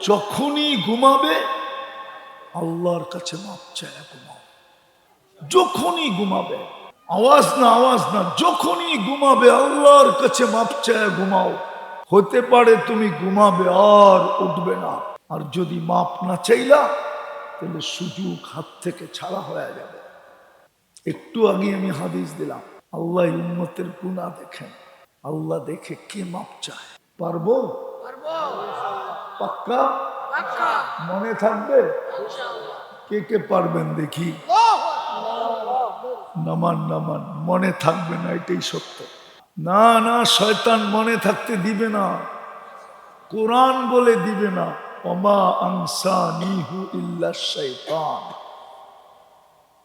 যখনই ঘুমাবে আল্লাহর কাছে মাপ চায় ঘুমাও। যখনই ঘুমাবে, আওয়াজ না, যখনই ঘুমাবে আল্লাহর কাছে মাপ চায় ঘুমাও। হতে পারে তুমি ঘুমাবে আর উঠবে না, আর যদি মাপ না চাইলা তাহলে সুযোগ হাত থেকে ছাড়া হয়ে যাবে। একটু আগে আমি হাদিস দিলাম, আল্লাহ উম্মতের গুনাহ দেখেন, আল্লাহ দেখে কে মাপ চায়। পারবো? পাক্কা? মনে থাকবে? কে কে পারবেন দেখি? নামান মনে থাকবে না, এটাই সত্য। না, শয়তান মনে থাকতে দিবে না, কোরআন বলে দিবে না, ওমা আনসানিহু ইল্লা শাইতান।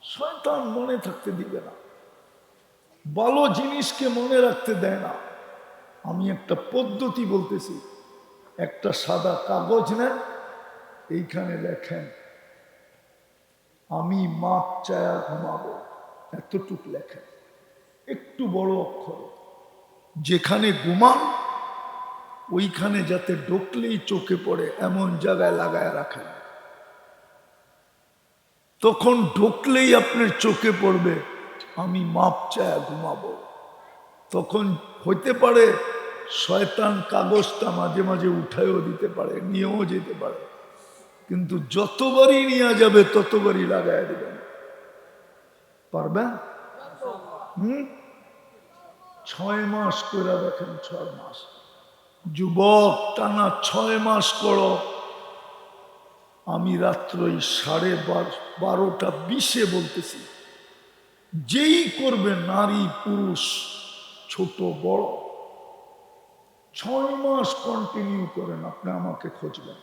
শয়তান মনে থাকতে দিবে না, ভালো জিনিসকে মনে রাখতে দেয় না। আমি একটা পদ্ধতি বলতেছি, একটা সাদা কাগজ নেন, এইখানে লেখেন আমি মাপ চায়া ঘুমাবো, এতটুক লেখেন, একটু বড় অক্ষরে। যেখানে ঘুমান ওইখানে যাতে ঢুকলেই চোখে পড়ে এমন জায়গায় লাগায় রাখেন, তখন ঢুকলেই আপনার চোখে পড়বে আমি মাপ চায়া ঘুমাবো। তখন হইতে পারে শয়তান কাগজটা মাঝে মাঝে উঠায়ও দিতে পারে, নিয়েও যেতে পারে, কিন্তু যতবারই নিয়ে যাবে ততবারই লাগায় দেবেন। পারবেন? 6 মাস করে দেখেন, 6 মাস। যুবক, টানা 6 মাস করো। আমি রাত্রই 12:30 বলতেছি, যেই করবে নারী পুরুষ ছোট বড়, 6 মাস কন্টিনিউ করেন, আপনি আমাকে খুঁজবেন,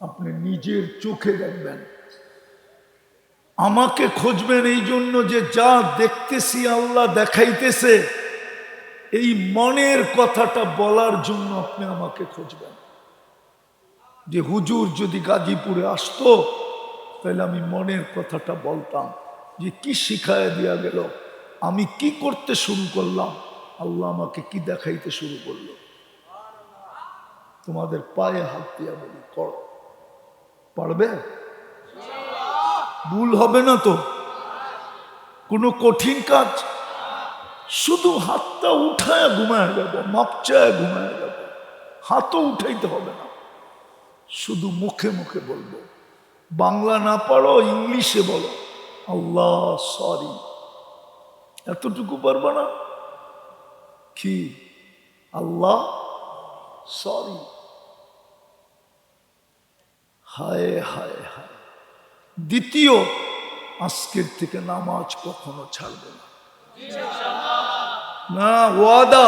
আপনি নিজের চোখে দেখবেন। আমাকে খুঁজবেন এই জন্য যে যা দেখতেছি আল্লাহ দেখাইতেছে, এই মনের কথাটা বলার জন্য আপনি আমাকে খুঁজবেন। যে হুজুর যদি গাজীপুরে আসতো তাহলে আমি মনের কথাটা বলতাম, যে কি শিখায় দিয়া গেল, আমি কি করতে শুরু করলাম, আল্লাহ আমাকে কি দেখাইতে শুরু করলো। তোমাদের পায়ে হাত দিয়া বলি, করো। পারবে? ভুল হবে না তো? কোনো কঠিন কাজ? শুধু হাতটা উঠায় ঘুমায় যাব, মাপ চায় ঘুমায় যাব, হাতও উঠাইতে হবে না, শুধু মুখে মুখে বলবো। বাংলা না পারো ইংলিশে বলো, আল্লাহ সরি, এতটুকু পারবা না কি? আল্লাহ সরি। হায় হায় হায়। দ্বিতীয়, আজকের থেকে নামাজ কখনো ছাড়বে না। না, ওয়াদা।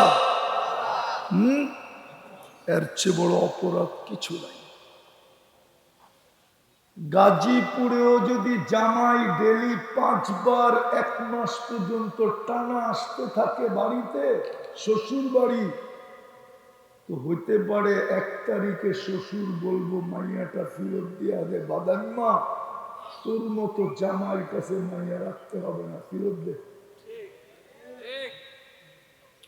এর চেয়ে বড় অপরাধ কিছু নাই। গাজীপুরেও যদি জামাই ডেলি 5 বার 1 মাস পর্যন্ত টানা আসতে থাকে বাড়িতে, শ্বশুর বাড়ি, তো হইতে পারে 1 তারিখে শ্বশুর বলবো মাইয়াটা ফেরত দিয়া দে, বাদাম্মা তোর মতো জামাইয়ের কাছে মাইয়া রাখতে হবে না, ফেরত দে।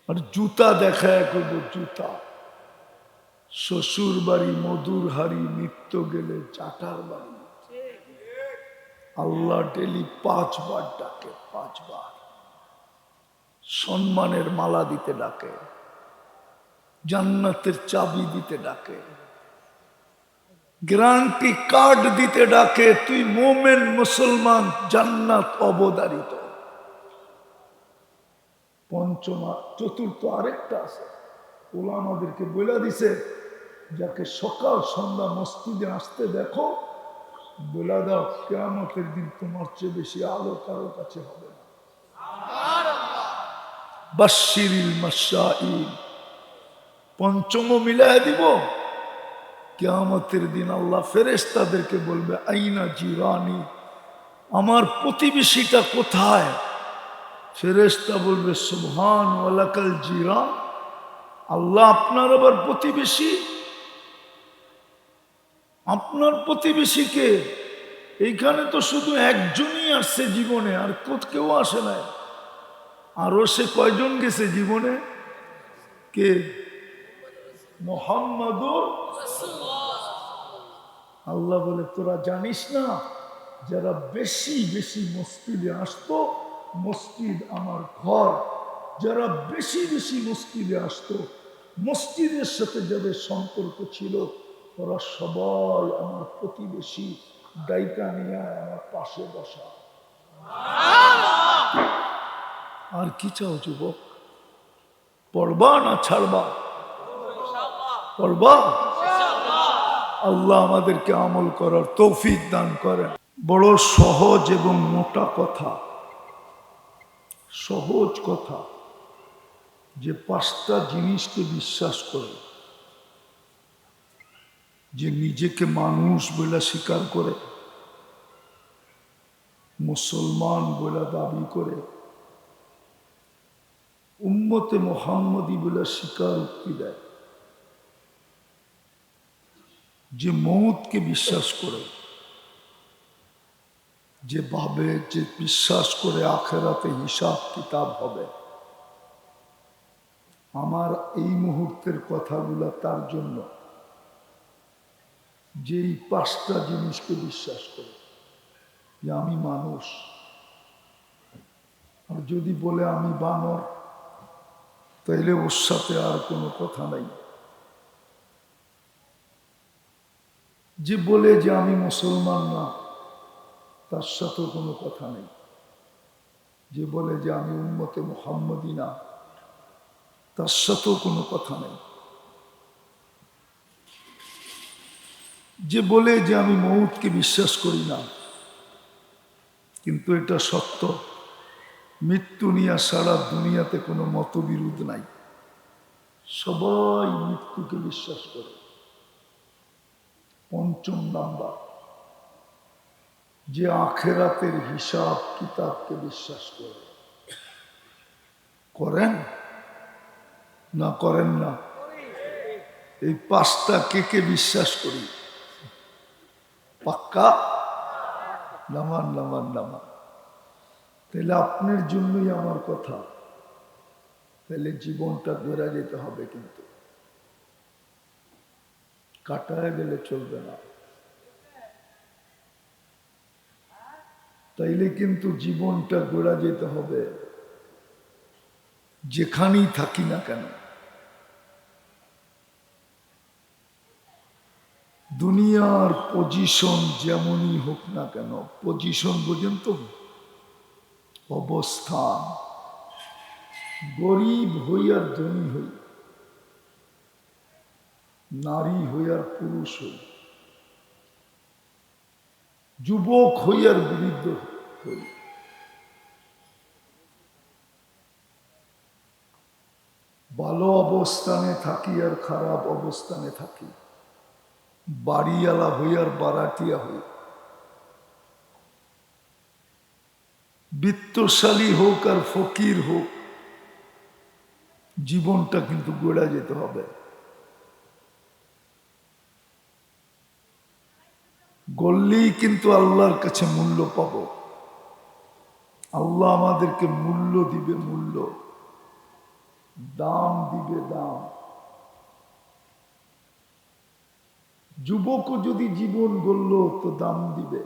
আর জুতা দেখায় করবো, জুতা। শ্বশুর বাড়ি মধুর হাড়ি, নিত্য গেলে চাটার বাড়ি। আল্লাহ ডেলি 5 বার ডাকে, 5 বার। সম্মানের মালা দিতে ডাকে, জান্নাতের চাবি দিতে ডাকে, গ্যারান্টি কার্ড দিতে ডাকে, তুই মোমেন মুসলমান, জান্নাত অবধারিত। পঞ্চমা, চতুর্থ আরেকটা আছে, ওলা আমাদেরকে বলে দিছে, যাকে সকাল সন্ধ্যা মসজিদে আসতে দেখো বলে দাও কিয়ামতের দিন তোমার চেয়ে বেশি আলো কারো কাছে হবে না। বাশশিরিল মাশাইল। পঞ্চম মিলায় দিব, কিয়ামতের দিন আল্লাহ ফেরেশতাদেরকে বলবে আইনা জিরানি, আমার প্রতিবেশীটা কোথায়? ফেরেশতা বলবে সুবহান ওয়ালাকাল জিরান, আল্লাহ আপনার আবার প্রতিবেশী? আপনার প্রতিবেশীকে? এইখানে তো শুধু একজনই আসছে জীবনে, আর কেউ আসে নাই। আরো সে কয়জন গেছে জীবনে? কে? মুহাম্মাদুর। আল্লাহ বলে তোরা জানিস না যারা বেশি বেশি মসজিদে আসতো, মসজিদ আমার ঘর, যারা বেশি বেশি মসজিদে আসতো, মসজিদের সাথে যাদের সম্পর্ক ছিল, ওরা সবাই আমার প্রতিবেশী, দায়িকা নিয়ে আমার পাশে বসা। আর কি চাও যুবক? পড়বা না ছাড়বা? পড়বা। আল্লাহ আমাদেরকে আমল করার তৌফিক দান করেন। বড় সহজ এবং মোটা কথা, সহজ কথা, যে 5টা জিনিসকে বিশ্বাস করে, যে নিজেকে মানুষ বলে স্বীকার করে, মুসলমান বলে দাবি করে, উম্মতে মুহাম্মদী বলে স্বীকারোক্তি দেয়, যে মৌতকে বিশ্বাস করে, যে ভাবে, যে বিশ্বাস করে আখেরাতে হিসাব কিতাব হবে। আমার এই মুহূর্তের কথাগুলো তার জন্য, যে এই 5টা জিনিসকে বিশ্বাস করে, যে আমি মানুষ। আর যদি বলে আমি বানর, তাইলে ওর সাথে আর কোনো কথা নাই। যে বলে যে আমি মুসলমান না, তার সাথেও কোনো কথা নেই। যে বলে যে আমি উম্মতে মুহাম্মদী না, তার সাথেও কোনো কথা নেই। যে বলে যে আমি মৌতকে বিশ্বাস করি না, কিন্তু এটা সত্য, মৃত্যু নিয়ে সারা দুনিয়াতে কোনো মতবিরোধ নাই, সবাই মৃত্যুকে বিশ্বাস করে। 5ম নাম্বার, যে আখেরাতের হিসাব কিতাবকে বিশ্বাস করে। করেন না করেন না? এই 5টা কে কে বিশ্বাস করি? পাক্কা? নামান নামান নামান। তাহলে আপনার জন্যই আমার কথা, তাহলে জীবনটা গড়া যেতে হবে, কিন্তু কাটায় গেলে চলবে না। তাইলে কিন্তু জীবনটা গড়া যেতে হবে, যেখানেই থাকি না কেন। দুনিয়ার পজিশন যেমনই হোক না কেন, পজিশন বোঝেন তো, অবস্থান। গরিব হই আর ধনী হই, নারী হই আর পুরুষ হই, যুবক হই আর বৃদ্ধ হই, ভালো অবস্থানে থাকি আর খারাপ অবস্থানে থাকি, বাড়িওয়ালা হই আর বারাটিয়া হই, বিত্তশালী হোক আর ফকির হোক, জীবনটা কিন্তু গড়া যেতে হবে। গড়লেই কিন্তু আল্লাহর কাছে মূল্য পাব। আল্লাহ আমাদেরকে মূল্য দিবে, মূল্য, দাম দিবে, দাম। যুবকও যদি জীবন গড়ল তো দাম দিবে।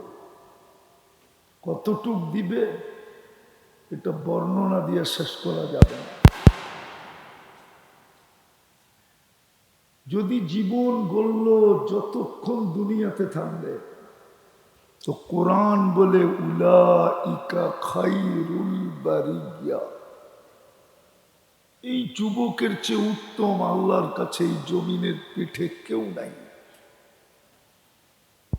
কতটুক দিবে এটা বর্ণনা দিয়ে শেষ করা যাবে না। যদি জীবন গড়ল যতক্ষণ দুনিয়াতে থাকবে, তো কোরআন বলে উলাইকা খায়রুল বারিয়া, এই যুবকের চেয়ে উত্তম আল্লাহর কাছে এই জমিনের পিঠে কেউ নাই।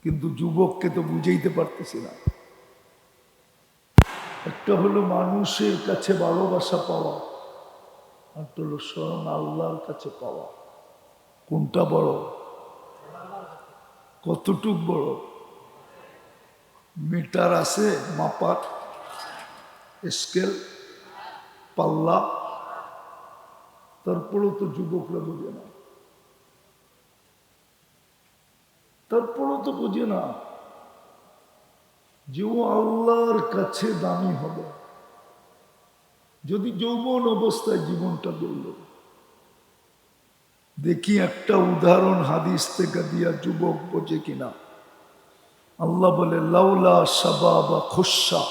কিন্তু যুবককে তো বুঝাইতে পারতেছি না। একটা হলো মানুষের কাছে ভালোবাসা পাওয়া, একটা হলো স্বয়ং আল্লাহর কাছে পাওয়া। কোনটা বড়? কতটুক বড়? মিটার আছে মাপার, স্কেল, পাল্লা? তারপরেও তো যুবকরা বোঝে না, তারপরেও তো বোঝে না যে ও আল্লাহর কাছে দামি হবে যদি যৌবন অবস্থায় জীবনটা গড়ল। দেখি একটা উদাহরণ হাদিস থেকে দিয়া যুবক বোঝে কিনা। আল্লাহ বলে লাউলা শাবাবা খুশা,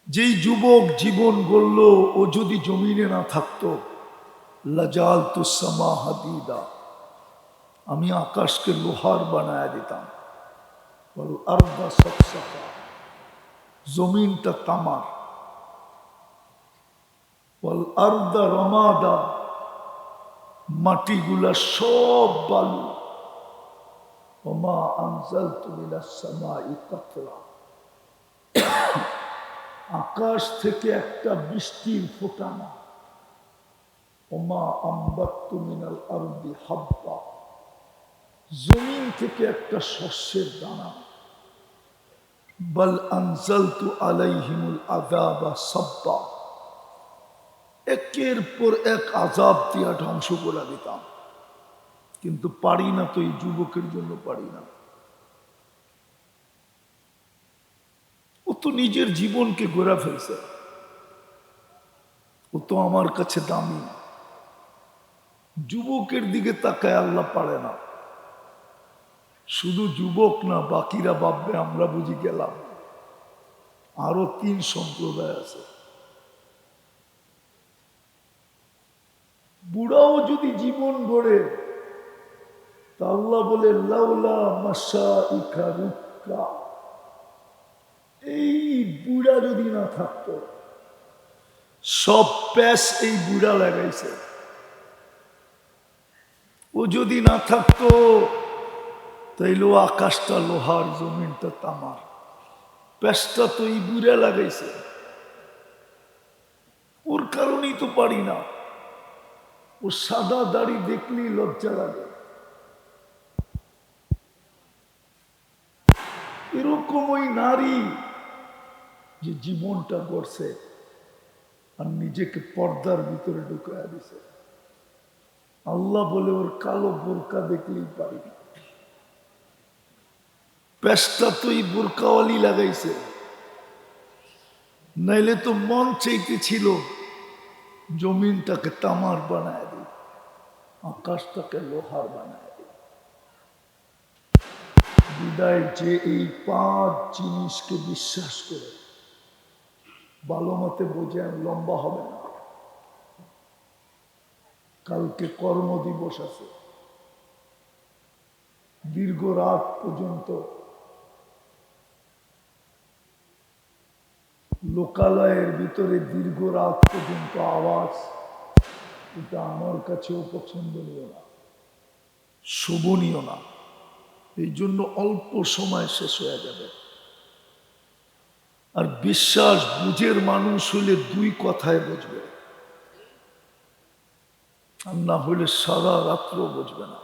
যেই যুবক জীবন গড়ল ও যদি জমিনে না থাকতো, লাজালতু সামা হাদিদা, আমি আকাশকে লোহার বানায় দিতাম, ওয়াল আরদা সাফসাফা, জমিনটা তামার, ওয়াল আরদা রমাদা, মাটিগুলা সব বালু, ওমা আনজালতু মিনাস সামাই কাতরা, আকাশ থেকে একটা বৃষ্টির ফোঁটা না, ওমা আম্বাত্তু মিনাল আরদি হাব্বা, জমিন থেকে একটা শস্যের দানা, বাল আনজালতু আলাইহিমুল আযাবা সাব্বা, একের পর এক আযাব দিয়া ধ্বংস করে দিতাম, কিন্তু পারি না তো, এই যুবকের জন্য পারি না। ও তো নিজের জীবনকে গড়া ফেলছে, ও তো আমার কাছে দামি। যুবকের দিকে তাকায় আল্লাহ পারে না। শুধু যুবক না, বাকিরা ভাববে আমরা বুঝি গেলাম। আরো 3 সম্প্রদায় আছে। বুড়াও যদি জীবন গড়ে, তা আল্লাহ বলে লাউলা মাশাইখা রুক্কা, এই বুড়া যদি না থাকতো, সব প্যাস এই বুড়া লাগাইছে, ও যদি না থাকতো তাইলে আকাশটা লোহার, জমিনটা তামার, প্যাসটা তো এই বুড়া লাগাইছে, ওর কারণেই তো পারি না। ও সাদা দাড়ি দেখলেই লজ্জা লাগে। এরকম ওই নারী যে জীবনটা গড়ছে আর নিজেকে পর্দার ভিতরে ঢুকাইয়া দিছে, আল্লাহ বলে ওর কালো বোরকা দেখলেই পারি না। প্যাসটা তো এই বোরকাওয়ালি লাগাইছে, নাইলে তো মন চাইতেছিল জমিনটাকে তামার বানায় দিই, আকাশটাকে লোহার বানায় দিই। বিদায় যে এই 5 জিনিসকে বিশ্বাস করে, ভালো মতে বোঝে, লম্বা হবে না, কালকে কর্মদিবস আছে, দীর্ঘ রাত পর্যন্ত লোকালয়ের ভিতরে দীর্ঘ রাত পর্যন্ত আওয়াজ, এটা আমার কাছেও পছন্দনীয় না, শোভনীয় না। এই জন্য অল্প সময় শেষ হয়ে যাবে। আর বিশ্বাস বুঝের মানুষ হইলে 2 কথায় বুঝবে, আর না হইলে সারা রাত্র বুঝবে না।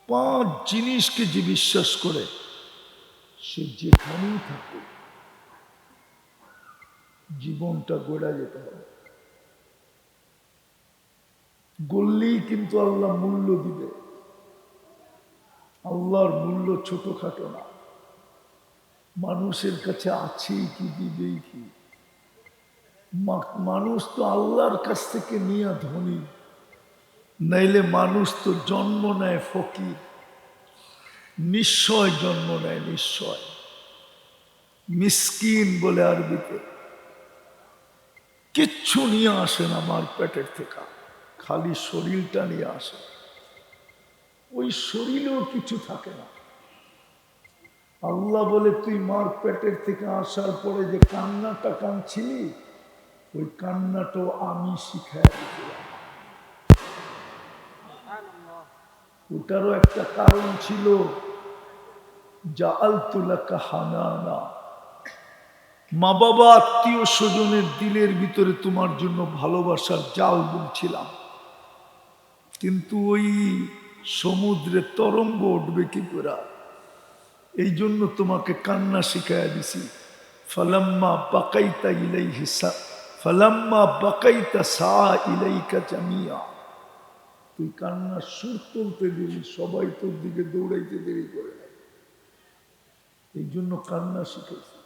5 জিনিসকে যে বিশ্বাস করে, সে যেখানেই থাকে জীবনটা গড়া যেতে হবে। গড়লেই কিন্তু আল্লাহ মূল্য দিবে। আল্লাহর মূল্য ছোটখাটো না, মানুষের কাছে আছেই কি, দিবেই কি। মানুষ তো আল্লাহর কাছ থেকে নিয়ে ধনী, নাইলে মানুষ তো জন্ম নেয় ফকির, নিশ্চয় জন্ম নেয়, নিশ্চয় মিসকিন বলে আরবিতে। কিচ্ছু নিয়ে আসে না মার পেটের থেকে, খালি শরীরটা নিয়ে আসে, ওই শরীরেও কিছু থাকে না। আল্লাহ বলে তুই মার পেটের থেকে আসার পরে যে কান্নাটা কাঁদছিলি, ওই কান্নাটাও আমি শিখাই দিয়েছিলাম। ওটারও একটা কারণ ছিল, জাআলতু লাকা হানানা, মা বাবা আত্মীয় স্বজনের দিলের ভিতরে তোমার জন্য ভালোবাসার জাল বুনছিলাম, কিন্তু ওই সমুদ্রে তরঙ্গ উঠবে কি করে, এই জন্য তোমাকে কান্না শিখাইয়া দিছি। ফালাম্মা বাকাইতা ইলাইহি ফালাম্মা বাকাইতা সা ইলাইকা জামিয়া, তুই কান্নার সুর তুলতে দিলি, সবাই তোর দিকে দৌড়াইতে দেরি করে না, এই জন্য কান্না শিখেছি।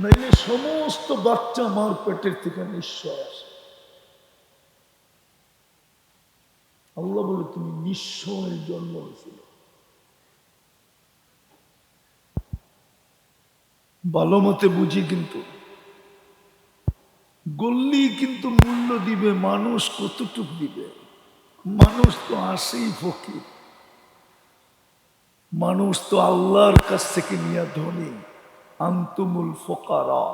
নাইলে সমস্ত বাচ্চা মার পেটের থেকে নিশ্চয় আসে। আল্লাহ বলে তুমি নিশ্চয়ের জন্ম হয়েছিল। ভালো মতে বুঝি, কিন্তু গল্লি কিন্তু মূল্য দিবে মানুষ কতটুক দিবে। মানুষ তো আসেই ফকির, মানুষ তো আল্লাহর কাছ থেকে নিয়ে ধনী। আন্তুমুল ফোকারা,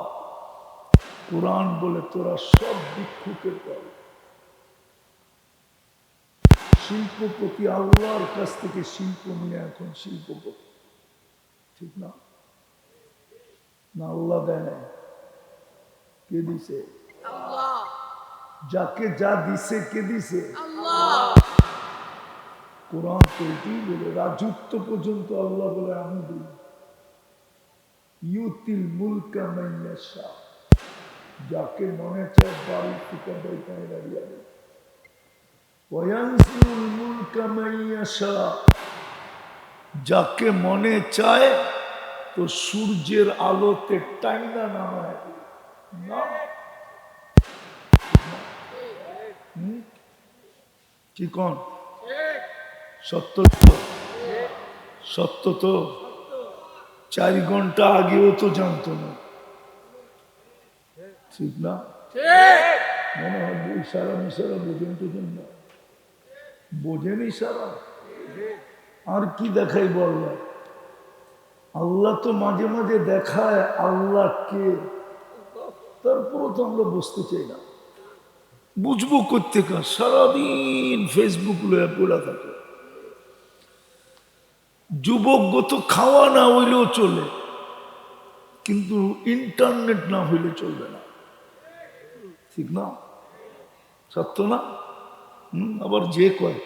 কোরআন বলে তোরা সব ভিক্ষুকের দল। শিল্পপতি আল্লাহর কাছ থেকে শিল্প নিয়ে এখন শিল্পপতি, ঠিক না? না আল্লাহ দেয় না? কে দিছে? যাকে যা দিছে কে দিছে? কোরআন তো এটাই বলে, রাজত্ব পর্যন্ত আল্লাহ বলে আমি দিই। ইউতিল মুলকা মান ইয়াশা, যাকে মনে চায় বাড়ি থেকে বইটাই দাঁড়িয়ে দেয়। ওয়ায়ানসিউল মুলকা মান ইয়াশা, যাকে মনে চায় তো সূর্যের আলোতে টাইনা নামায় না। কি কোন সত্য তো? সত্য তো? 4 ঘন্টা আগেও তো জানতো না, ঠিক না? মনে হয় ইশারা মিশারা বোঝেন টোঝেন না, বোঝেন ইশারা। আর কি দেখাই বলল? আল্লাহ তো মাঝে মাঝে দেখায় আল্লাহ কে, তারপরও তো আমরা বুঝতে চাই না। বুঝবো কোত্থেকে? সারাদিন ফেসবুক লয়ে পড়া থাকে। যুবক তো খাওয়া না হইলেও চলে, কিন্তু ইন্টারনেট না হইলে চলবে না, ঠিক না? সত্য না? আবার যে কয়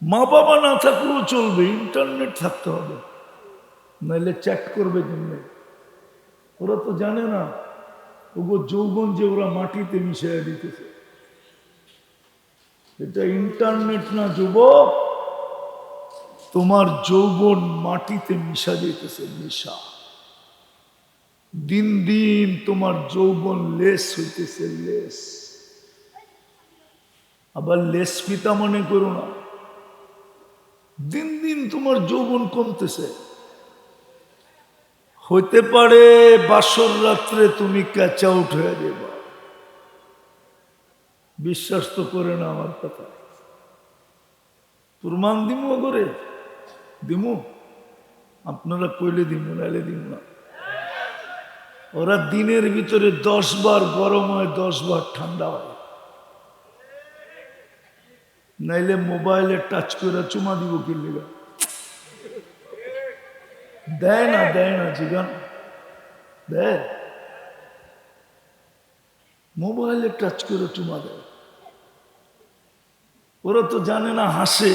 মা বাবা না থাকলেও চলবে, ইন্টারনেট থাকতে হবে, নাইলে চ্যাট করবে জন্যে। ওরা তো জানে না ওগো যৌবন যে ওরা মাটিতে মিশিয়ে দিতেছে। এটা ইন্টারনেট না যুবক, তোমার যৌবন মাটিতে মিশা যেতেছে, মিশা। দিন দিন তোমার যৌবন লেস হইতেছে, লেস। আবার লেস পিতা মনে করো না, দিন দিন তোমার যৌবন কমতেছে। হইতে পারে বাসর রাত্রে তুমি ক্যাচ আউট হয়ে যাবে। বিশ্বাস তো করে না আমার কথা, প্রমাণ দিমু করে দিমু, আপনারা কইলে দিমু, নাইলে দিমু না। ওরা দিনের ভিতরে 10 বার গরম হয়, 10 বার ঠান্ডা হয়। নাইলে মোবাইলে টাচ করে চুমা দিব কি লেগা? দেয় না, দেয় না, জিগান দেয়? মোবাইলে টাচ করে চুমা দেয়। ওরা তো জানে না, হাসে।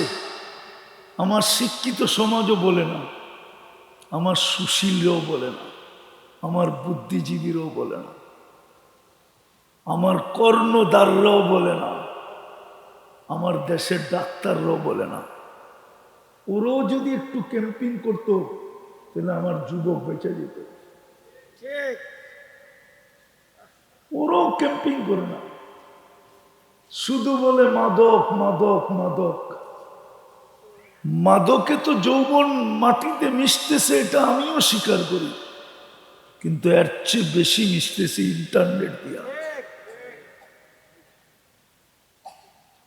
আমার শিক্ষিত সমাজও বলে না, আমার সুশীলরাও বলে না, আমার বুদ্ধিজীবীরাও বলে না, আমার কর্ণদাররাও বলে না, আমার দেশের ডাক্তাররাও বলে না। ওরাও যদি একটু ক্যাম্পিং করতো তাহলে আমার যুবক বেঁচে যেত। ওরাও ক্যাম্পিং করে না, শুধু বলে মাদক মাদক মাদক। মাদকে তো যৌবন মাটিতে মিশতেছে, এটা আমিও স্বীকার করি, কিন্তু এর চেয়ে বেশি মিশতেছে ইন্টারনেট দিয়া।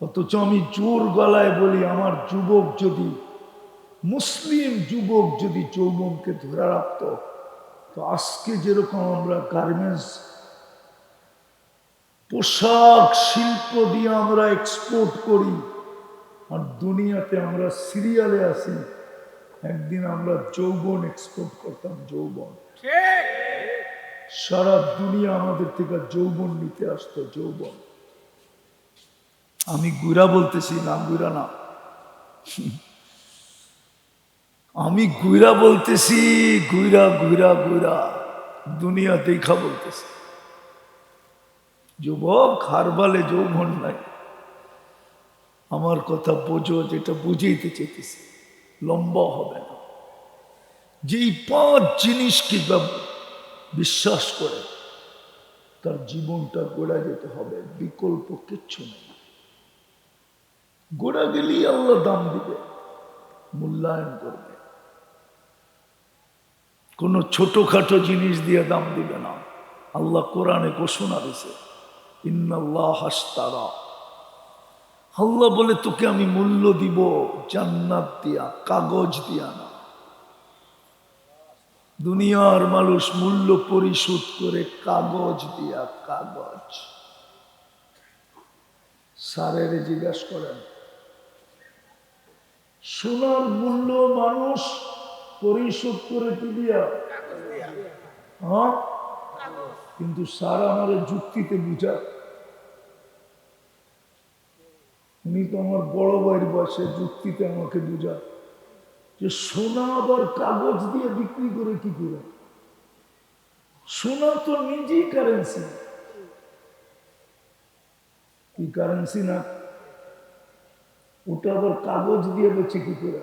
অথচ আমি জোর গলায় বলি, আমার যুবক যদি, মুসলিম যুবক যদি যৌবনকে ধরে রাখত, তো আজকে যেরকম আমরা গার্মেন্টস পোশাক শিল্প দিয়ে আমরা এক্সপোর্ট করি, আর দুনিয়াতে আমরা সিরিয়ালে আছি, একদিন আমরা যৌবন এক্সপোর্ট করতাম, যৌবন। সারা দুনিয়া আমাদের থেকে যৌবন নিতে আসতো, যৌবন। আমি গুইরা বলতেছি না, গুইরা না, আমি গুইরা বলতেছি, গুইরা গুইরা গুইরা দুনিয়া দেখা বলতেছি। যুবক হারবালে যৌবন নাই। আমার কথা বোঝো, যেটা বুঝাইতে চেয়েছি, লম্বা হবে না। যে 5 জিনিসকে বিশ্বাস করে তার জীবনটা গড়া যেতে হবে, বিকল্প কিচ্ছু নেই। গড়া গেলেই আল্লাহ দাম দিবে, মূল্যায়ন করবে। কোন ছোটখাটো জিনিস দিয়ে দাম দিবে না। আল্লাহ কোরআনে ঘোষণা দিছে, ইন্নাল্লাহ হাশতারা, আল্লাহ বলে তোকে আমি মূল্য দিব জান্নাত দিয়া, কাগজ দিয়া না। দুনিয়ার মানুষ মূল্য পরিশোধ করে কাগজ দিয়া, কাগজ। স্যারের জিজ্ঞাসা করেন, সোনার মূল্য মানুষ পরিশোধ করে কি দিয়া? হ্যাঁ, কিন্তু স্যার আমার যুক্তিতে বুঝা, উনি তো আমার বড় ভাইয়ের বয়সে, যুক্তিতে আমাকে বুঝা যে সোনা আবার কাগজ দিয়ে বিক্রি করে কি করে? সোনা তো নিজেই কারেন্সি, কি কারেন্সি না? ওটা আবার কাগজ দিয়ে বেচে কি করে?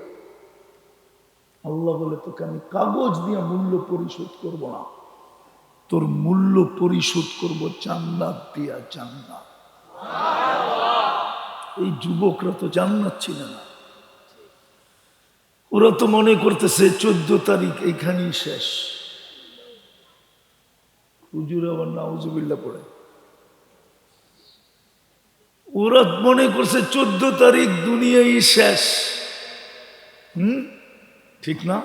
আল্লাহ বলে তোকে আমি কাগজ দিয়ে মূল্য পরিশোধ করব না, তোর মূল্য পরিশোধ করব জান্নাত দিয়া, জান্নাত। এই যুবকরা তো জান্নাত ছিল না, ওরা তো মনে করতেছে 14 তারিখ এইখানেই শেষ। হুজুর আবার নাউজুবিল্লাহ পড়ে, ওরা মনে করছে 14 তারিখ দুনিয়াই শেষ। ঠিক না?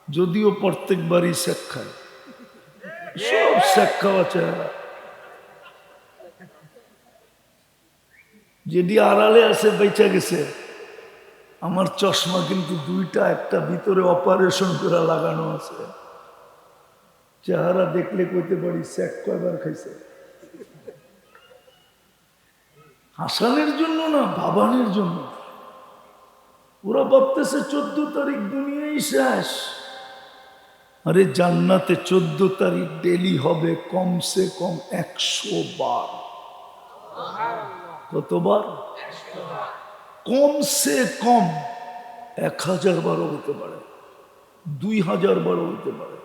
যদিও প্রত্যেকবারই শেখ খায়, সব শেখ খাওয়া চেহারা। যেটি আড়ালে আছে বেঁচে গেছে। আমার চশমা কিন্তু দুইটা, একটা ভিতরে অপারেশন করে লাগানো আছে। চেহারা দেখলে কইতে পারি শেখ কয়বার খাইছে। হাসানের জন্য না, ভাবানের জন্য। ওরা ভাবতেছে 14 তারিখ দুনিয়াই শেষ। আরে জান্নাতে 14 তারিখ ডেলি হবে কমসে কম 100 বার। কতবার? কমসে কম 1000 বারও হতে পারে, 2000 বারও হতে পারে।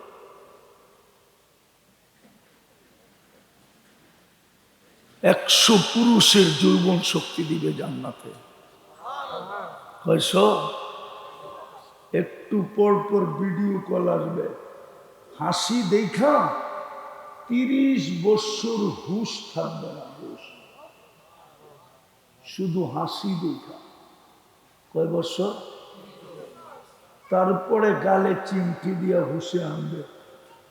একশো পুরুষের যৌবন শক্তি দিবে জান্নাতে। একটু পর পর ভিডিও কল আসবে, হাসি দেখা 30 বছর হুশ থাকবে না, হুশ শুধু হাসি দেখা। কয় বছর? তারপরে গালে চিমটি দিয়া হুশে আনবে,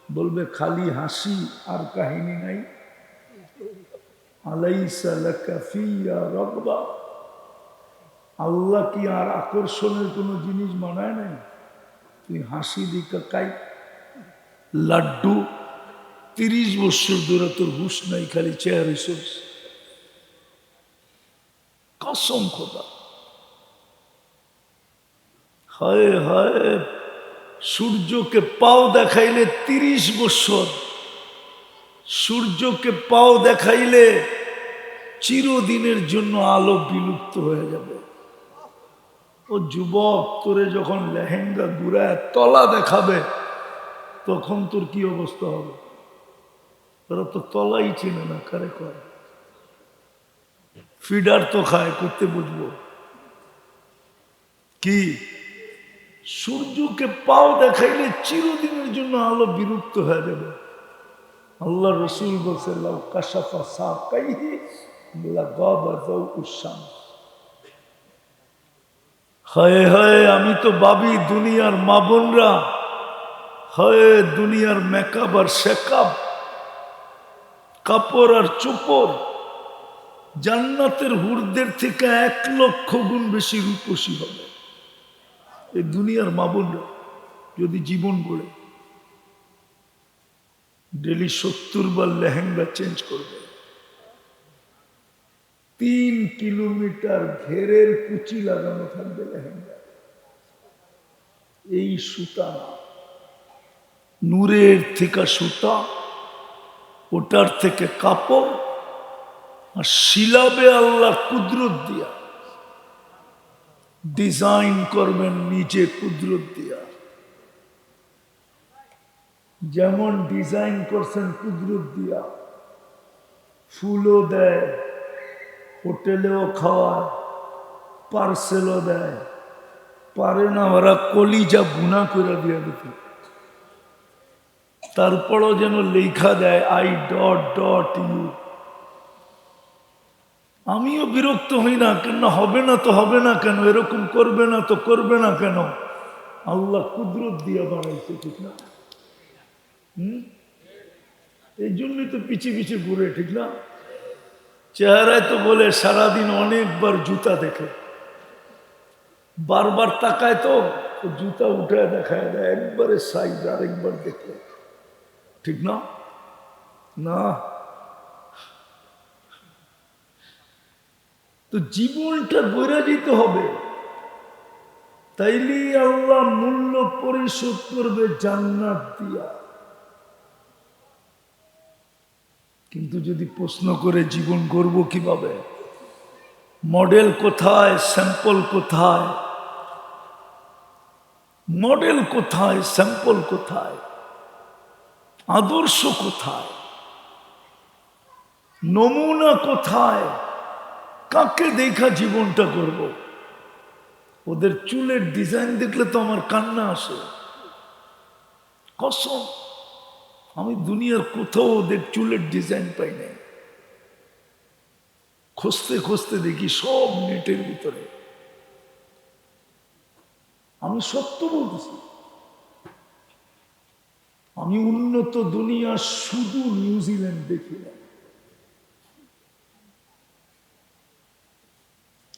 বলবে খালি হাসি আর কাহিনী নাই। আলাইসা লাকা ফিয়া রাগবা, আল্লাহ কি আর আকর্ষণের কোন জিনিস বানায় নাই? তুই হাসি দিকা কাই লাড্ডু, 30 বছর ধরে তোর হুশ নাই, খালি চেয়ার রিসোর্স। কসম খোদা, হায় হায়, সূর্যকে পাও দেখাইলে 30 বছর, সূর্যকে পাও দেখাইলে চিরদিনের জন্য আলো বিলুপ্ত হয়ে যাবে। ও যুবক, তোরে যখন লেহেঙ্গা ঘুরায় তলা দেখাবে তখন তোর কি অবস্থা হবে? তোরা তো তলাই চিনে না, কারে কয় ফিডার তো খায়, করতে বুঝবো কি? সূর্যকে পাও দেখাইলে চিরদিনের জন্য আলো বিলুপ্ত হয়ে যাবে। আল্লাহ রসুল বলছে লাউ কাশাফা সাকাইহি লাগাবা যাউউশ শামস। হায় হায়, আমি তো ভাবি দুনিয়ার মা বোনরা, হায় দুনিয়ার মেকআপ আর শেকআপ, কাপড় আর চোপড় জান্নাতের হুরদের থেকে 1 লক্ষ গুণ বেশি রূপসী হবে। এই দুনিয়ার মা বোনরা যদি জীবন গড়ে ডেলি 70 বার লেহেঙ্গা চেঞ্জ করবে, 3 কিলোমিটার ঘেরের কুচি লাগানো থাকবে লেহেঙ্গা। এই সুতা না, নূরের থেকে সুতা, ওটার থেকে কাপড়, আর শিলাবে আল্লাহ কুদরত দিয়া ডিজাইন করবেন নিজে কুদরত দিয়া। যেমন ডিজাইন করছেন কুদরত দিয়া, ফুলও দেয়, হোটেলেও খাওয়ায়, পার্সেলও দেয়, পারে না ওরা কলিজা গুণা করে দিয়ে দিতে, তারপরও যেন লেখা দেয় আই ডট ডট ইউ। আমিও বিরক্ত হই না, কেন হবে না তো হবে না কেন, এরকম করবে না তো করবে না কেন, আল্লাহ কুদরত দিয়া বানাইছে, ঠিক না? এই জন্যই তো পিছিয়ে পিছিয়ে ঘুরে, ঠিক না? চেহারায় তো বলে সারাদিন অনেকবার জুতা দেখে, বারবার তাকায় তো জুতা উঠে দেখায় দেয়, একবারে সাইজ আরেকবার দেখে, ঠিক না? না, তো জীবনটা গড়ে দিতে হবে, তাইলে আল্লাহ মূল্য পরিশোধ করবে জান্নাত দিয়া। কিন্তু যদি প্রশ্ন করে জীবন গড়ব কিভাবে, মডেল কোথায়, স্যাম্পল কোথায়, মডেল কোথায়, স্যাম্পল কোথায়, আদর্শ কোথায়, নমুনা কোথায়, কাকে দেখা জীবনটা করব? ওদের চুলের ডিজাইন দেখলে তো আমার কান্না আসে, কসম। আমি দুনিয়ার কোথাও ওদের চুলের ডিজাইন পাই নাই, খুঁজতে খুঁজতে দেখি সব নেটের ভিতরে। আমি সত্য বলতেছি, আমি উন্নত দুনিয়া শুধু নিউজিল্যান্ড দেখি না,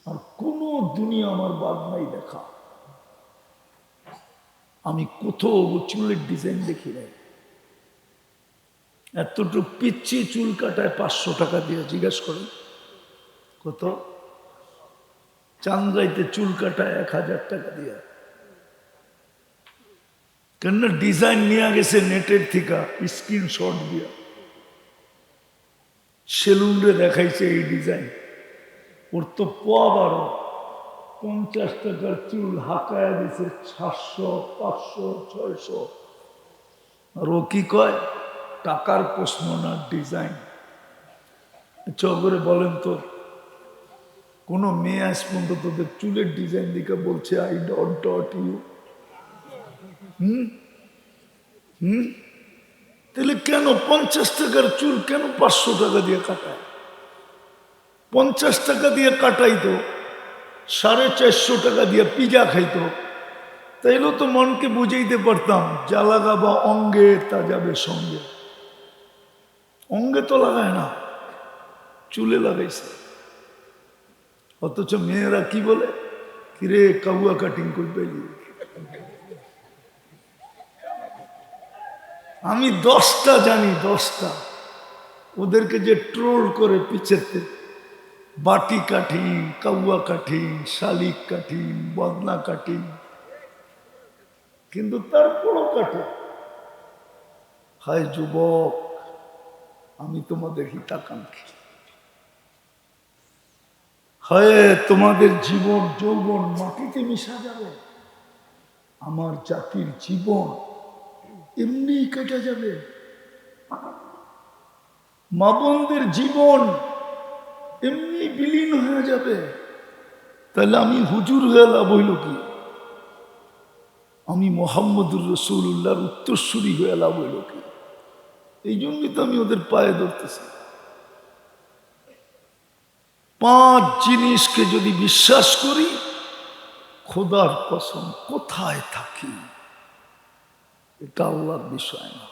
আর কোন দুনিয়া আমার বাদ নাই দেখা। আমি কোথাও চুলের ডিজাইন দেখি নাই। এতটুকু পিচ্ছি চুল কাটায় 500 টাকা দিয়ে, জিজ্ঞেস করেন কত? চান্দ্রাইতে চুল কাটায় 1000 টাকা দিয়ে। কেন ডিজাইন নিয়ে গেছে নেটের থেকে স্ক্রিনশট দিয়া, সেলুনে দেখাইছে এই ডিজাইন। ওর তো 50 টাকার চুল হাঁকায় দিছে 700, 500, 600। আর ও কি কয়, টাকার প্রশ্ন না, ডিজাইন। চগরে বলেন তো, কোন মেয়ে আজ পর্যন্ত তোদের চুলের ডিজাইন দিকে বলছে আই ডট ডট ইউ? তাহলে কেন 50 টাকার চুল কেন 500 টাকা দিয়ে কাটায়? 50 টাকা দিয়ে কাটাইতো, 450 টাকা দিয়ে পিজা খাইতো, তাইলেও তো মনকে বুঝাইতে পারতাম, যা লাগাবা অঙ্গে তা যাবে সঙ্গে। অঙ্গে তো লাগায় না, চুলে লাগাইছে। অথচ মেয়েরা কি বলে, কিরে কাউয়া কাটিং করবে। আমি 10টা জানি, 10টা। ওদেরকে যে ট্রোল করে পিছেতে, বাটি কাঠিং, কাউয়া কাঠিং, শালিক কাঠিং, বদনা কাঠিং, কিন্তু তারপরও কাটে। হায় যুবক, আমি তোমাদের হিতাকাঙ্ক্ষী। হায় তোমাদের জীবন যৌবন মাটিতে মিশা যাবে, আমার জাতির জীবন এমনি কেটে যাবে, মা বোনদের জীবন এমনি বিলীন হয়ে যাবে। তাহলে আমি হুজুর হয়ে লাভ হইল কি? আমি মোহাম্মদুর রসুল্লাহর উত্তরসূরি হয়ে লাভ হইল কি? এই জন্যই তো আমি ওদের পায়ে ধরতেছি। 5 জিনিসকে যদি বিশ্বাস করি, খোদার কসম কোথায় থাকি এটা আল্লাহর বিষয় না,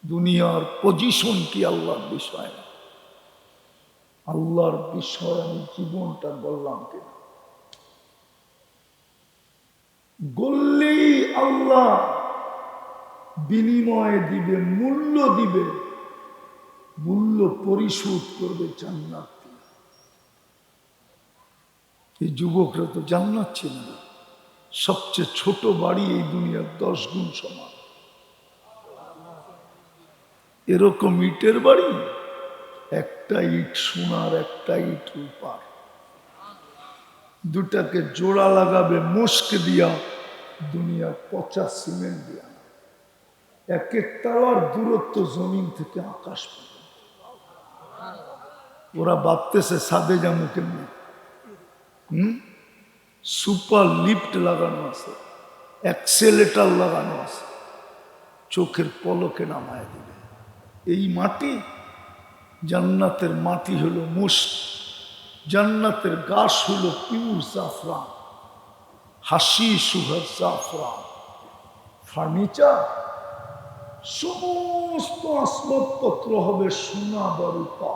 দুনিয়ার পজিশন কি আল্লাহর বিষয় না, আল্লাহর বিষয় আমি জীবনটা বললাম কিনা। গড়লেই আল্লাহ বিনিময় দিবে, মূল্য দিবে, মূল্য পরিশোধ করবে জান্নাত দিয়ে। এই যুবকরা তো জান্নাত ছিল না, সবচেয়ে ছোট বাড়ি এই দুনিয়ার 10 গুণ সমান। এরকম ইটের বাড়ি, একটা ইট সোনার, একটা ইট রূপার, দুটাকে জোড়া লাগাবে মুস্ক দিয়া, দুনিয়া পচা সিমেন্ট দিয়া। এক এক তালার দূরত্ব জমিন থেকে আকাশ পর্যন্ত। ওরা ভাবতেছে ছাদে যাবো কেমনি, সুপার লিফট লাগানো আছে, অ্যাক্সেলেটার লাগানো আছে, চোখের পলকে নামায় দিবে। এই মাটি, জান্নাতের মাটি হলো মুস্ক, জান্নাতের গাছ হলো পিউর জাফরান, হাসি সুহার জাফরান, ফার্নিচার সমস্ত আসবাবপত্র হবে সোনা বা রূপা,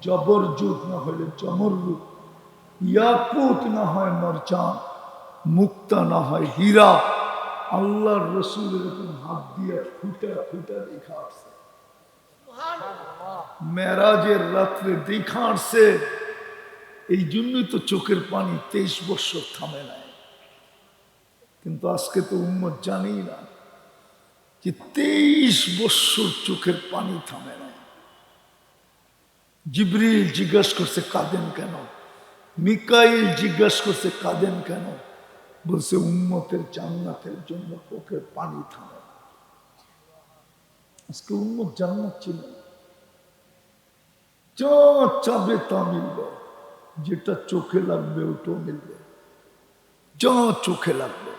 জবরজুদ না হলে জমরজুদ, ইয়াকুত না হয় মারজান, মুক্তা না হয় হীরা। আল্লাহর রসুল এরকম হাত দিয়ে ফুটা ফুটা দেখা আসছে, মেরাজের রাত্রে দেখা আসছে। এই জন্যই তো চোখের পানি 23 বছর থামে নাই। কিন্তু আজকে তো উম্মত জানেই না যে 23 বছর চোখের পানি থামে নাই। জিবরিল জিজ্ঞাসা করছে কাঁদেন কেন, মিকাইল জিজ্ঞাসা করছে কাঁদেন কেন, বলছে উম্মতের জান্নাতের জন্য চোখের পানি থামে। আজকে উম্মত জান্নাত ছিল, যা চাবে তা মিলবে, যেটা চোখে লাগবে ওটাও মিলবে, যা চোখে লাগবে।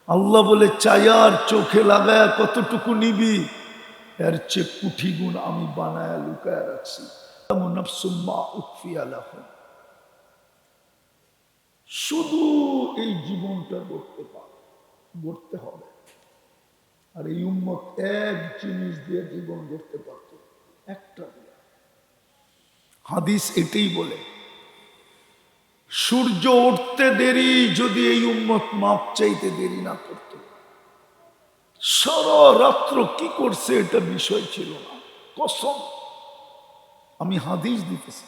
আল্লাহ বলে চায়ার চোখে লাগায়া কতটুকু নিবি, এর চেয়ে কুঠি গুণ আমি বানায়া লুকায়া রাখছি। শুধু এই জীবনটা গড়তে হবে। আর এই উম্মত এক জিনিস দিয়ে জীবন গড়তে পারত, একটা দিয়ে। হাদিস এটাই বলে, সূর্য উঠতে দেরি যদি এই উম্মত মাপ চাইতে দেরি না করত, সারা রাত্র কি করছে এটা বিষয় ছিল না। কসম, আমি হাদিস দিতেছি,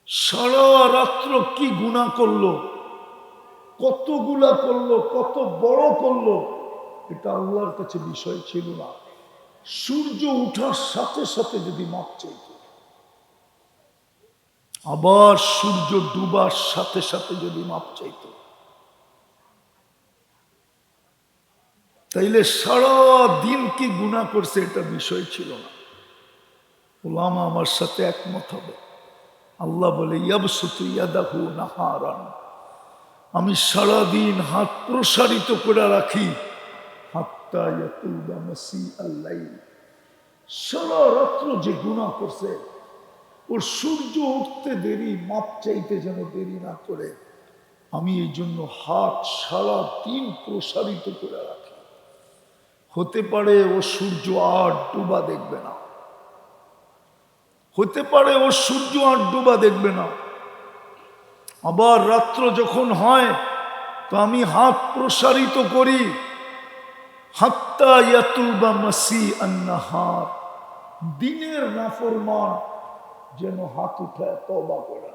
সারা রাত্র কি গুনাহ করলো, কতগুলা করলো, কত বড় করলো, এটা আল্লাহর কাছে বিষয় ছিল না। সূর্য উঠার সাথে সাথে যদি মাপ চাইত, আবার সূর্য ডুবার সাথে সাথে যদি মাপ চাইত, তাইলে সারা দিন কি গুনাহ করছে এটা বিষয় ছিল না। উলামা আমার সাথে একমত হবে। আল্লাহ বলে ইয়াবসুতু ইয়াদাহু নাহারান, আমি সারাদিন হাত প্রসারিত করে রাখি, হাত্তা ইয়াতুবা মাসিআল লাইল, সারা রাত্র যে গুনাহ করছে ওর সূর্য উঠতে দেরি মাপ চাইতে যেন দেরি না করে, আমি এই জন্য হাত সারা দিন প্রসারিত করে রাখি। হতে পারে ও সূর্য আর ডুবা দেখবে না, হতে পারে ও সূর্য আর ডুবা দেখবে না। আবার রাত্র যখন হয় তো আমি হাত প্রসারিত করি, হাত্তা ইয়াতুবা মাসিআন নাহার, দিনের নাফরমান যেন হাত উঠায় তওবা করে।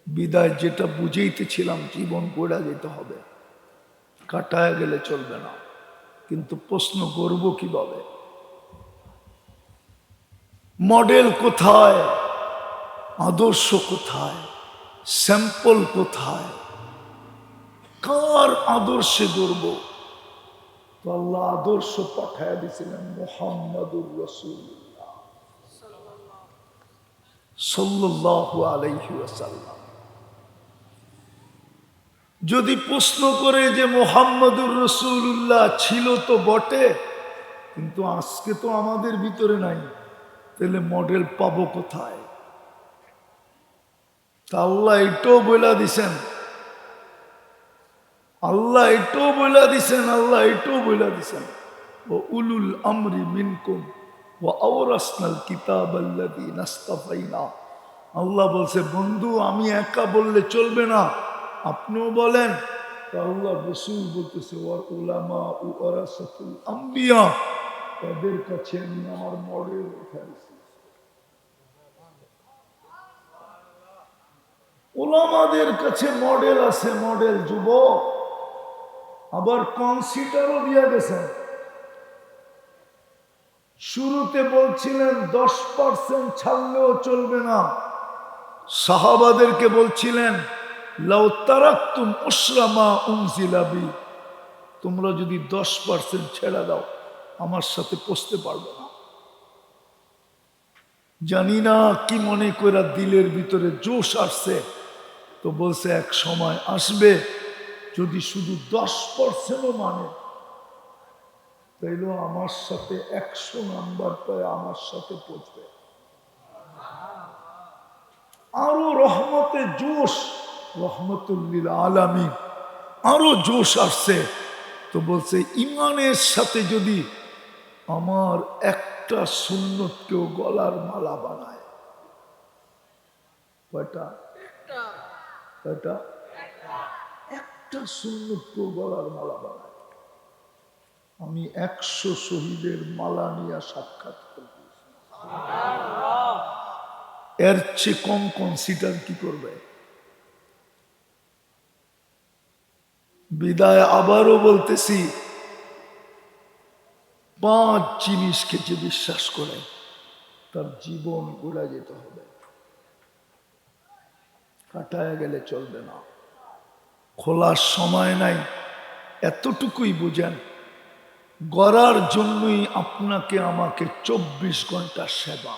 বিদায় যেটা বুঝাইতেছিলাম, জীবন গড়া যেতে হবে, কাটায় গেলে চলবে না। কিন্তু প্রশ্ন করব কিভাবে? মডেল কোথায়, আদর্শ কোথায়, স্যাম্পল কোথায়, কার আদর্শে গড়ব? তো আল্লাহ আদর্শ পাঠায় দিয়েছিলেন মুহাম্মাদুর রাসূলুল্লাহ সাল্লাল্লাহু আলাইহি ওয়াসাল্লাম। যদি প্রশ্ন করে যে মুহাম্মাদুর রাসূলুল্লাহ ছিল তো বটে, কিন্তু আজকে তো আমাদের ভিতরে নাই, তাহলে মডেল পাবো কোথায়? তা আল্লাহ এটাও বলে দিছেন, আল্লাহ এটাও বলে দিছেন, আল্লাহ এটাও বলে দিছেন, ও উলুল আমরি মিনকুম ওয়া আওরাসনাল কিতাবাল্লাযীনা ইসতাফাইনা। আল্লাহ বলছে বন্ধু আমি একা বললে চলবে না, আপনিও বলেন। আল্লাহ রাসূল বলতেছে ওয়া উলামা ওয়ারাসাতুল আম্বিয়া, তাদের কাছে আমি আমার মডেল রেখেছি। উলামাদের কাছে মডেল আছে, মডেল যুবক। আবার কনসিডারও দিয়ে গেছেন। শুরুতে বলছিলেন 10% ছাড়লেও চলবে না, সাহাবাদেরকে বলছিলেন লাউ তারাকতুম উশরা মা উনজিলা বি, তোমরা যদি 10% ছেড়ে দাও আমার সাথে পৌঁছতে পারবে না। জানি না কি মনে করে দিলের ভিতরে জোশ আসছে, তো বলছে এক সময় আসবে যদি শুধু 10%ও মানে, তাইলেও আমার সাথে 100 নাম্বার পায় আমার সাথে পৌঁছবে। আরো রহমতে জোশ, রহমতুল্লিল আলামিন, আরো জোশ আসছে, তো বলছে ইমানের সাথে যদি আমার একটা সুন্নত কেউ গলার মালা বানায়, কয়টা? কয়টা? একটা সুন্নত কেউ গলার মালা বানায়, আমি 100 শহীদের মালা নিয়ে সাক্ষাৎ করব। এর চেয়ে কম কনসিডার কি করবে? বিদায় আবারও বলতেছি, 5 জিনিসকে যে বিশ্বাস করে তার জীবন ঘুরে যেতে হবে, কাটায় গেলে চলবে না। খোলার সময় নাই, এতটুকুই বুঝেন, গড়ার জন্যই আপনাকে আমাকে 24 ঘন্টা সেবা,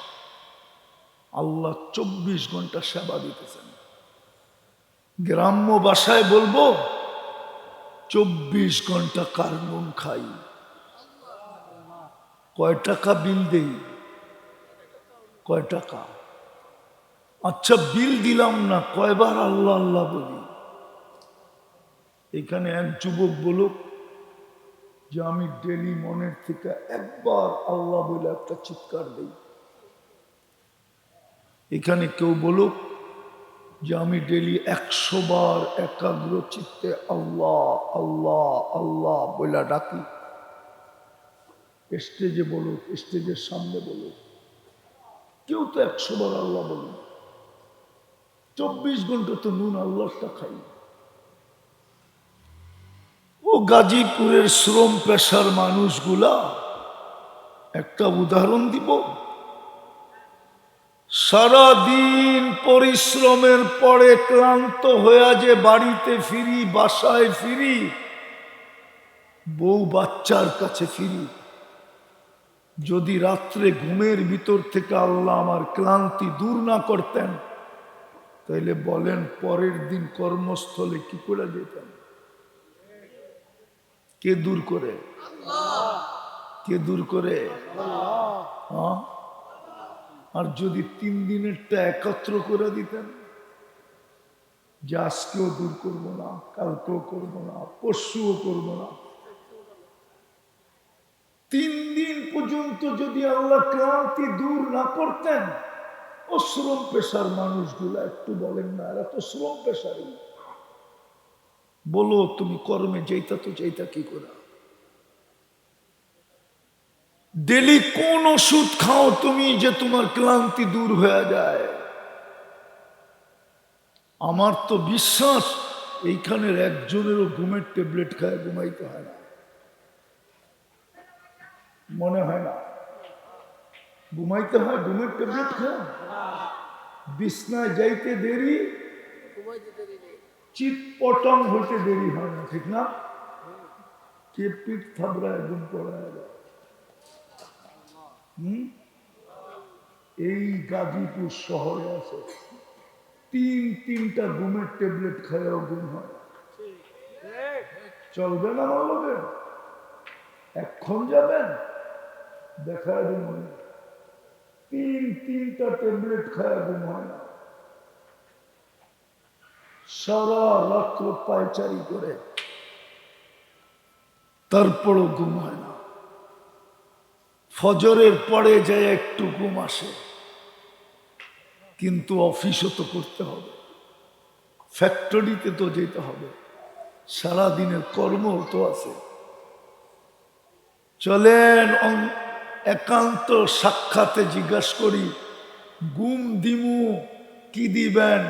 আল্লাহ 24 ঘন্টা সেবা দিতেছেন। গ্রাম্য ভাষায় বলবো 24 ঘন্টা কার্বন খাই। কয় টাকা বিল দেই? কয় টাকা? আচ্ছা বিল দিলাম না, কয়বার আল্লাহ আল্লাহ বলি? এখানে এক যুবক বলুক যে আমি ডেলি মনের থেকে একবার আল্লাহ বলে একটা চিৎকার দিই। এখানে কেউ বলুক যে আমি ডেলি 100 বার একাগ্র চিত্তে আল্লাহ আল্লাহ আল্লাহ বলে ডাকি। স্টেজে বলুক, স্টেজের সামনে বলুক। কেউ তো 100 বার আল্লাহ বলুন। 24 ঘন্টা তো নুন আল্লাহটা খাই। ও গাজীপুরের শ্রম পেশার মানুষগুলা, একটা উদাহরণ দিব। সারাদিন পরিশ্রমের পরে ক্লান্ত হয়ে যে বাড়িতে ফিরি, বাসায় ফিরি, বউ বাচ্চার কাছে ফিরি, যদি রাত্রে ঘুমের ভিতর থেকে আল্লাহ আমার ক্লান্তি দূর না করতেন, তাইলে বলেন পরের দিন কর্মস্থলে কি করে যেতেন? কে দূর করে? কে দূর করে? হ্যাঁ? আর যদি 3 দিনেরটা একত্র করে দিতেন, যে আজকেও দূর করবো না, কালকেও করবো না, পরশুও করবো না, 3 দিন পর্যন্ত যদি আল্লাহ ক্লান্তি দূর না করতেন, ও শ্রম পেশার মানুষগুলো একটু বলেন না, এরা তো শ্রম পেশারই। বলো তুমি কর্মে যেটা তো যেটা কি করে? ডেলি কোন ওষুধ খাও তুমি যে তোমার ক্লান্তি দূর হয়ে যায়? আমার তো বিশ্বাস এইখানের একজনেরও ঘুমের ট্যাবলেট খায় ঘুমাইতে হয় না, মনে হয় না? ঘুমাইতে হয় ঘুমের ট্যাবলেট খায়? বিছনায় যাইতে দেরি, চিৎ পটং হইতে দেরি হয় না, ঠিক না? কে পিঠ থাবড়ায় ঘুম পড়ায় যায়? এই গাজীপুর শহরে আছে 3-3টা ঘুমের ট্যাবলেট খাইয়াও ঘুম হয়। চলবে না বলবে? এখন যাবেন দেখায় মনে 3-3টা ট্যাবলেট খাইয়া ঘুম হয় না, সারা রাত্র পায়চারি করে, তারপরও ঘুম হয় না। ফজরের পরে যায় একটু ঘুম আসে, কিন্তু অফিসও তো করতে হবে, ফ্যাক্টরিতে তো যেতে হবে, সারাদিনের কর্ম তো আছে। চলেন একান্ত সাক্ষাতে জিজ্ঞাসা করি, ঘুম দিমু কি দিবেন?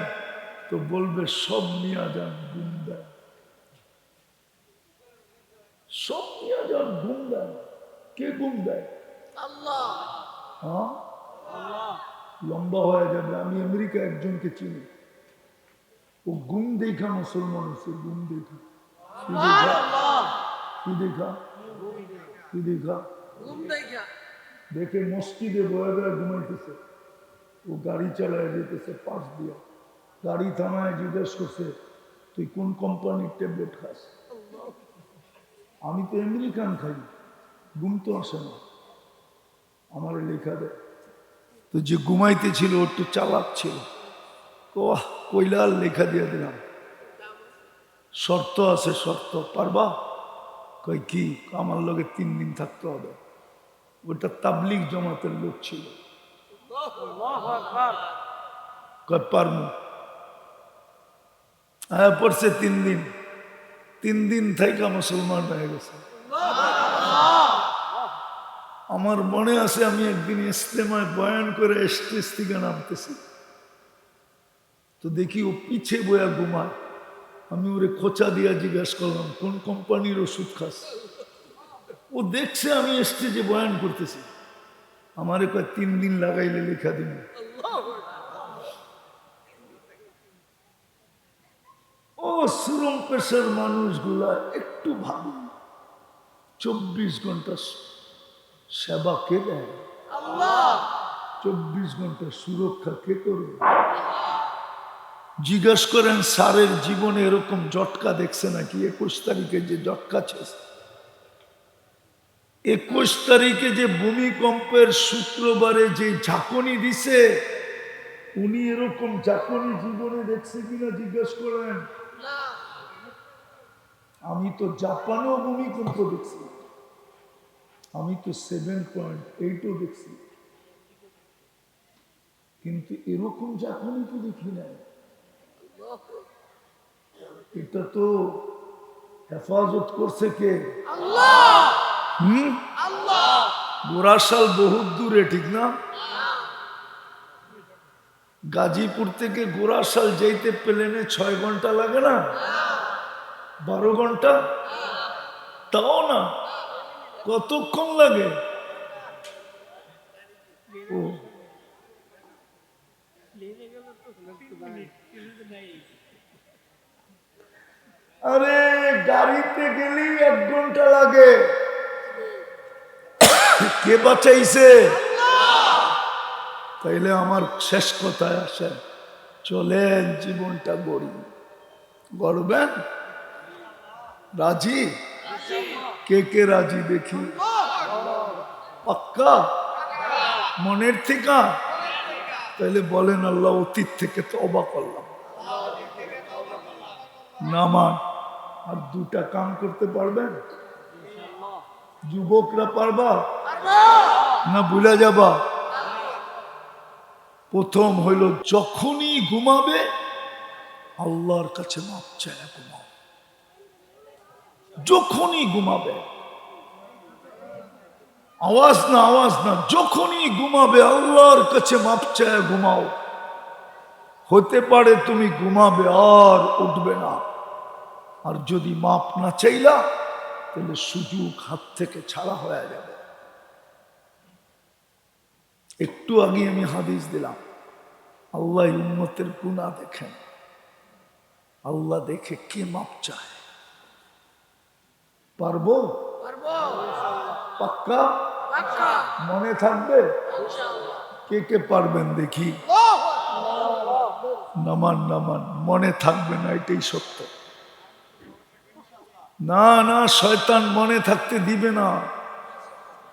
তো বলবে সব নিয়ে যান, ঘুম দেন, সব নিয়ে যান, ঘুম দেন। কে ঘুম দেয়? আল্লাহ। হ্যাঁ, লম্বা হয়ে যাবে। আমি আমেরিকা একজনকে চিনি, ও গুম দেখা মুসলমান হচ্ছে, গুম দেখা। কি দেখা? কি দেখা? কি দেখা? দেখে মসজিদে বয়ে বয়ে ঘুমাইতেছে, ও গাড়ি চালায় যেতেছে পাশ দিয়ে, গাড়ি থামায় জিজ্ঞেস করছে তুই কোন কোম্পানির ট্যাবলেট খাস? আমি তো আমেরিকান খাই, ঘুম তো আসে না, আমার লেখা দেয়। তো যে ঘুমাইতে ছিল ও একটু চালাক ছিল, কইলার লেখা দিয়ে দিলাম, শর্ত আছে, শর্ত পারবা? কই কি? আমার লগে 3 দিন থাকতে হবে। ওটা তাবলিগ জমাতের লোক ছিল, কয় পারমু। হ্যাঁ পড়ছে 3 দিন, 3 দিন থেকে মুসলমান হয়ে গেছে। আমার মনে আছে আমি একদিন ইস্তেমায় বয়ান করে স্টেজ থেকে নামতেছি, তো দেখি ও পিছে বয়া ঘুমায়। আমি ওরে খোঁচা দিয়া জিজ্ঞাসা করলাম কোন কোম্পানির ওষুধ খাস? ও দেখছে আমি স্টেজে বয়ান করতেছি, আমারে কয় 3 দিন লাগাইলে লেখা দিন। ও শ্রম পেশার মানুষগুলা একটু ভাবি, 24 ঘন্টা সেবা কে দেয়? 24 ঘন্টা সুরক্ষা কে করবে? জিজ্ঞাস করেন স্যারের জীবনে এরকম জটকা দেখছে নাকি? 21 তারিখে যে জটকা ছিল, 21 তারিখে যে ভূমিকম্পের শুক্রবারে যে ঝাঁকুনি দিছে, উনি এরকম ঝাঁকুনি জীবনে দেখছে কিনা জিজ্ঞাস করেন। আমি তো জাপানেও ভূমিকম্প দেখছি, আমি তো 7.8ও দেখছি, কিন্তু এরকম ঝাঁকুনি তো দেখি না। এটা তো হেফাজত করছে কে? গোরাশাল বহুত দূরে, ঠিক না? গাজীপুর থেকে গোরাশাল যাইতে প্লেনে 6 ঘন্টা লাগে না? 12 ঘন্টা, তাও না, কতক্ষণ লাগে? ও আরে গাড়িতে গেলেই 1 ঘন্টা লাগে। কে বাঁচাইছে? তাইলে আমার শেষ কথায় আসেন, চলেন জীবনটা গড়ি। গড়বেন? রাজি? কে কে রাজি দেখি? পাক্কা? মনের থেকে? তাইলে বলেন আল্লাহ অতীত থেকে তওবা করলাম। নামান আর 2টা কাম করতে পারবেন? যুবকরা পারবা না ভুলে যাবা? প্রথম হইল যখনই ঘুমাবে আল্লাহর কাছে মাপ চায় ঘুমাও। যখনই ঘুমাবে, আওয়াজ না আওয়াজ না, যখনই ঘুমাবে আল্লাহর কাছে মাপ চায় ঘুমাও। হতে পারে তুমি ঘুমাবে আর উঠবে না, আর যদি মাপ না চাইলা তাহলে সুযোগ হাত থেকে ছাড়া হয়ে যাবে। একটু আগে আমি হাদিস দিলাম, আল্লাহ উম্মতের গুনাহ দেখেন, আল্লাহ দেখে কে মাপ চায়। পারবো? পাক্কা? মনে থাকবে? কে কে পারবেন দেখি? নামান নামান, মনে থাকবে না, এটাই সত্য। না না, শয়তান মনে থাকতে দিবে না,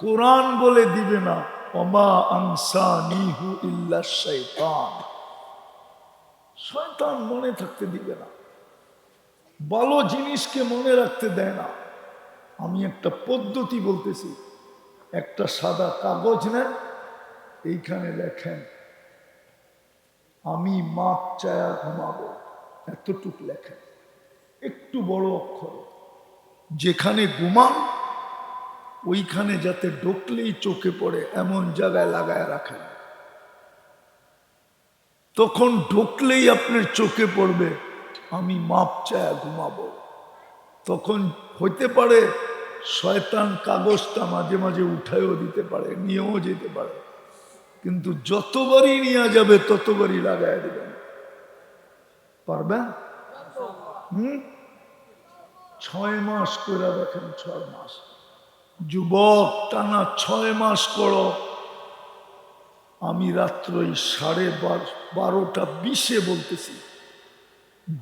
কোরআন বলে দিবে না, ওমা আনসানিহু ইল্লা শাইতান। শয়তান মনে থাকতে দিবে না, ভালো জিনিসকে মনে রাখতে দেয় না। আমি একটা পদ্ধতি বলতেছি, একটা সাদা কাগজ নেন, এইখানে লেখেন আমি মাপ চায়া ঘুমাবো, এতটুক লেখেন, একটু বড় অক্ষর। যেখানে ঘুমান ওইখানে যাতে ঢুকলেই চোখে পড়ে এমন জায়গায় লাগায় রাখেন, তখন ঢুকলেই আপনার চোখে পড়বে আমি মাপ চায়া ঘুমাবো। তখন হইতে পারে শয়তান কাগজটা মাঝে মাঝে উঠায়ও দিতে পারে, নিয়েও যেতে পারে, কিন্তু যতবারই নিয়ে যাবে ততবারই লাগায় দেবেন। পারবেন? 6 মাস করে দেখেন, 6 মাস। যুবক, টানা 6 মাস করো। আমি রাত্রই 12:30 বলতেছি,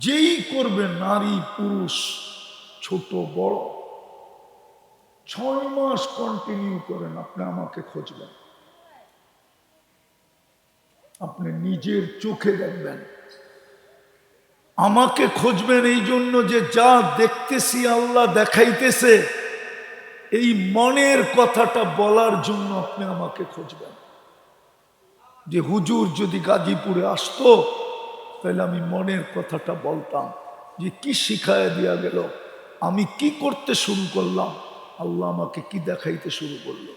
যেই করবে, নারী পুরুষ ছোট বড়, 6 মাস কন্টিনিউ করেন। আপনি আমাকে খুঁজবেন, আপনি নিজের চোখে দেখবেন। আমাকে খুঁজবেন এই জন্য যে যা দেখতেছি আল্লাহ দেখাইতেছে, এই মনের কথাটা বলার জন্য আপনি আমাকে খুঁজবেন। যে হুজুর যদি গাজীপুরে আসতো, তাহলে আমি মনের কথাটা বলতাম, যে কি শিখায় দিয়া গেল, আমি কি করতে শুরু করলাম, আল্লাহ আমাকে কি দেখাইতে শুরু করলো।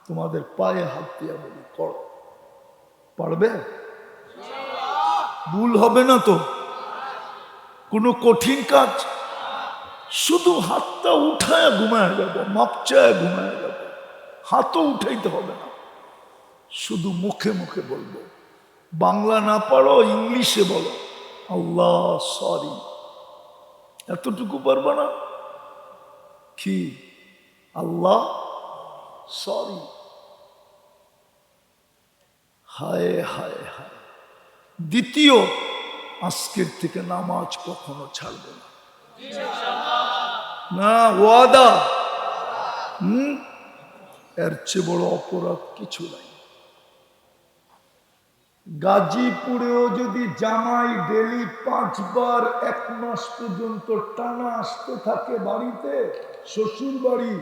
তোমাদের পায়ে হাত দিয়া বলি, করো। পারবে? ভুল হবে না তো? কোনো কঠিন কাজ? শুধু হাতটা উঠায় ঘুমায় যাবো, মাপচায় ঘুমায় যাবো, হাতও উঠাইতে হবে না, শুধু মুখে মুখে বলবো। বাংলা না পারো, ইংলিশে বলো, আল্লাহ সরি। এতটুকু পারবা না? কি? আল্লাহ সরি। হায় হায় হায়। দ্বিতীয়, আজকের থেকে নামাজ কখনো ছাড়বে না। না, ওয়াদা। এর চেয়ে বড় অপরাধ কিছু নাই। গাজীপুরেও যদি জামাই ডেলি 5 বার 1 মাস পর্যন্ত টানা আসতে থাকে বাড়িতে, শ্বশুর বাড়ি,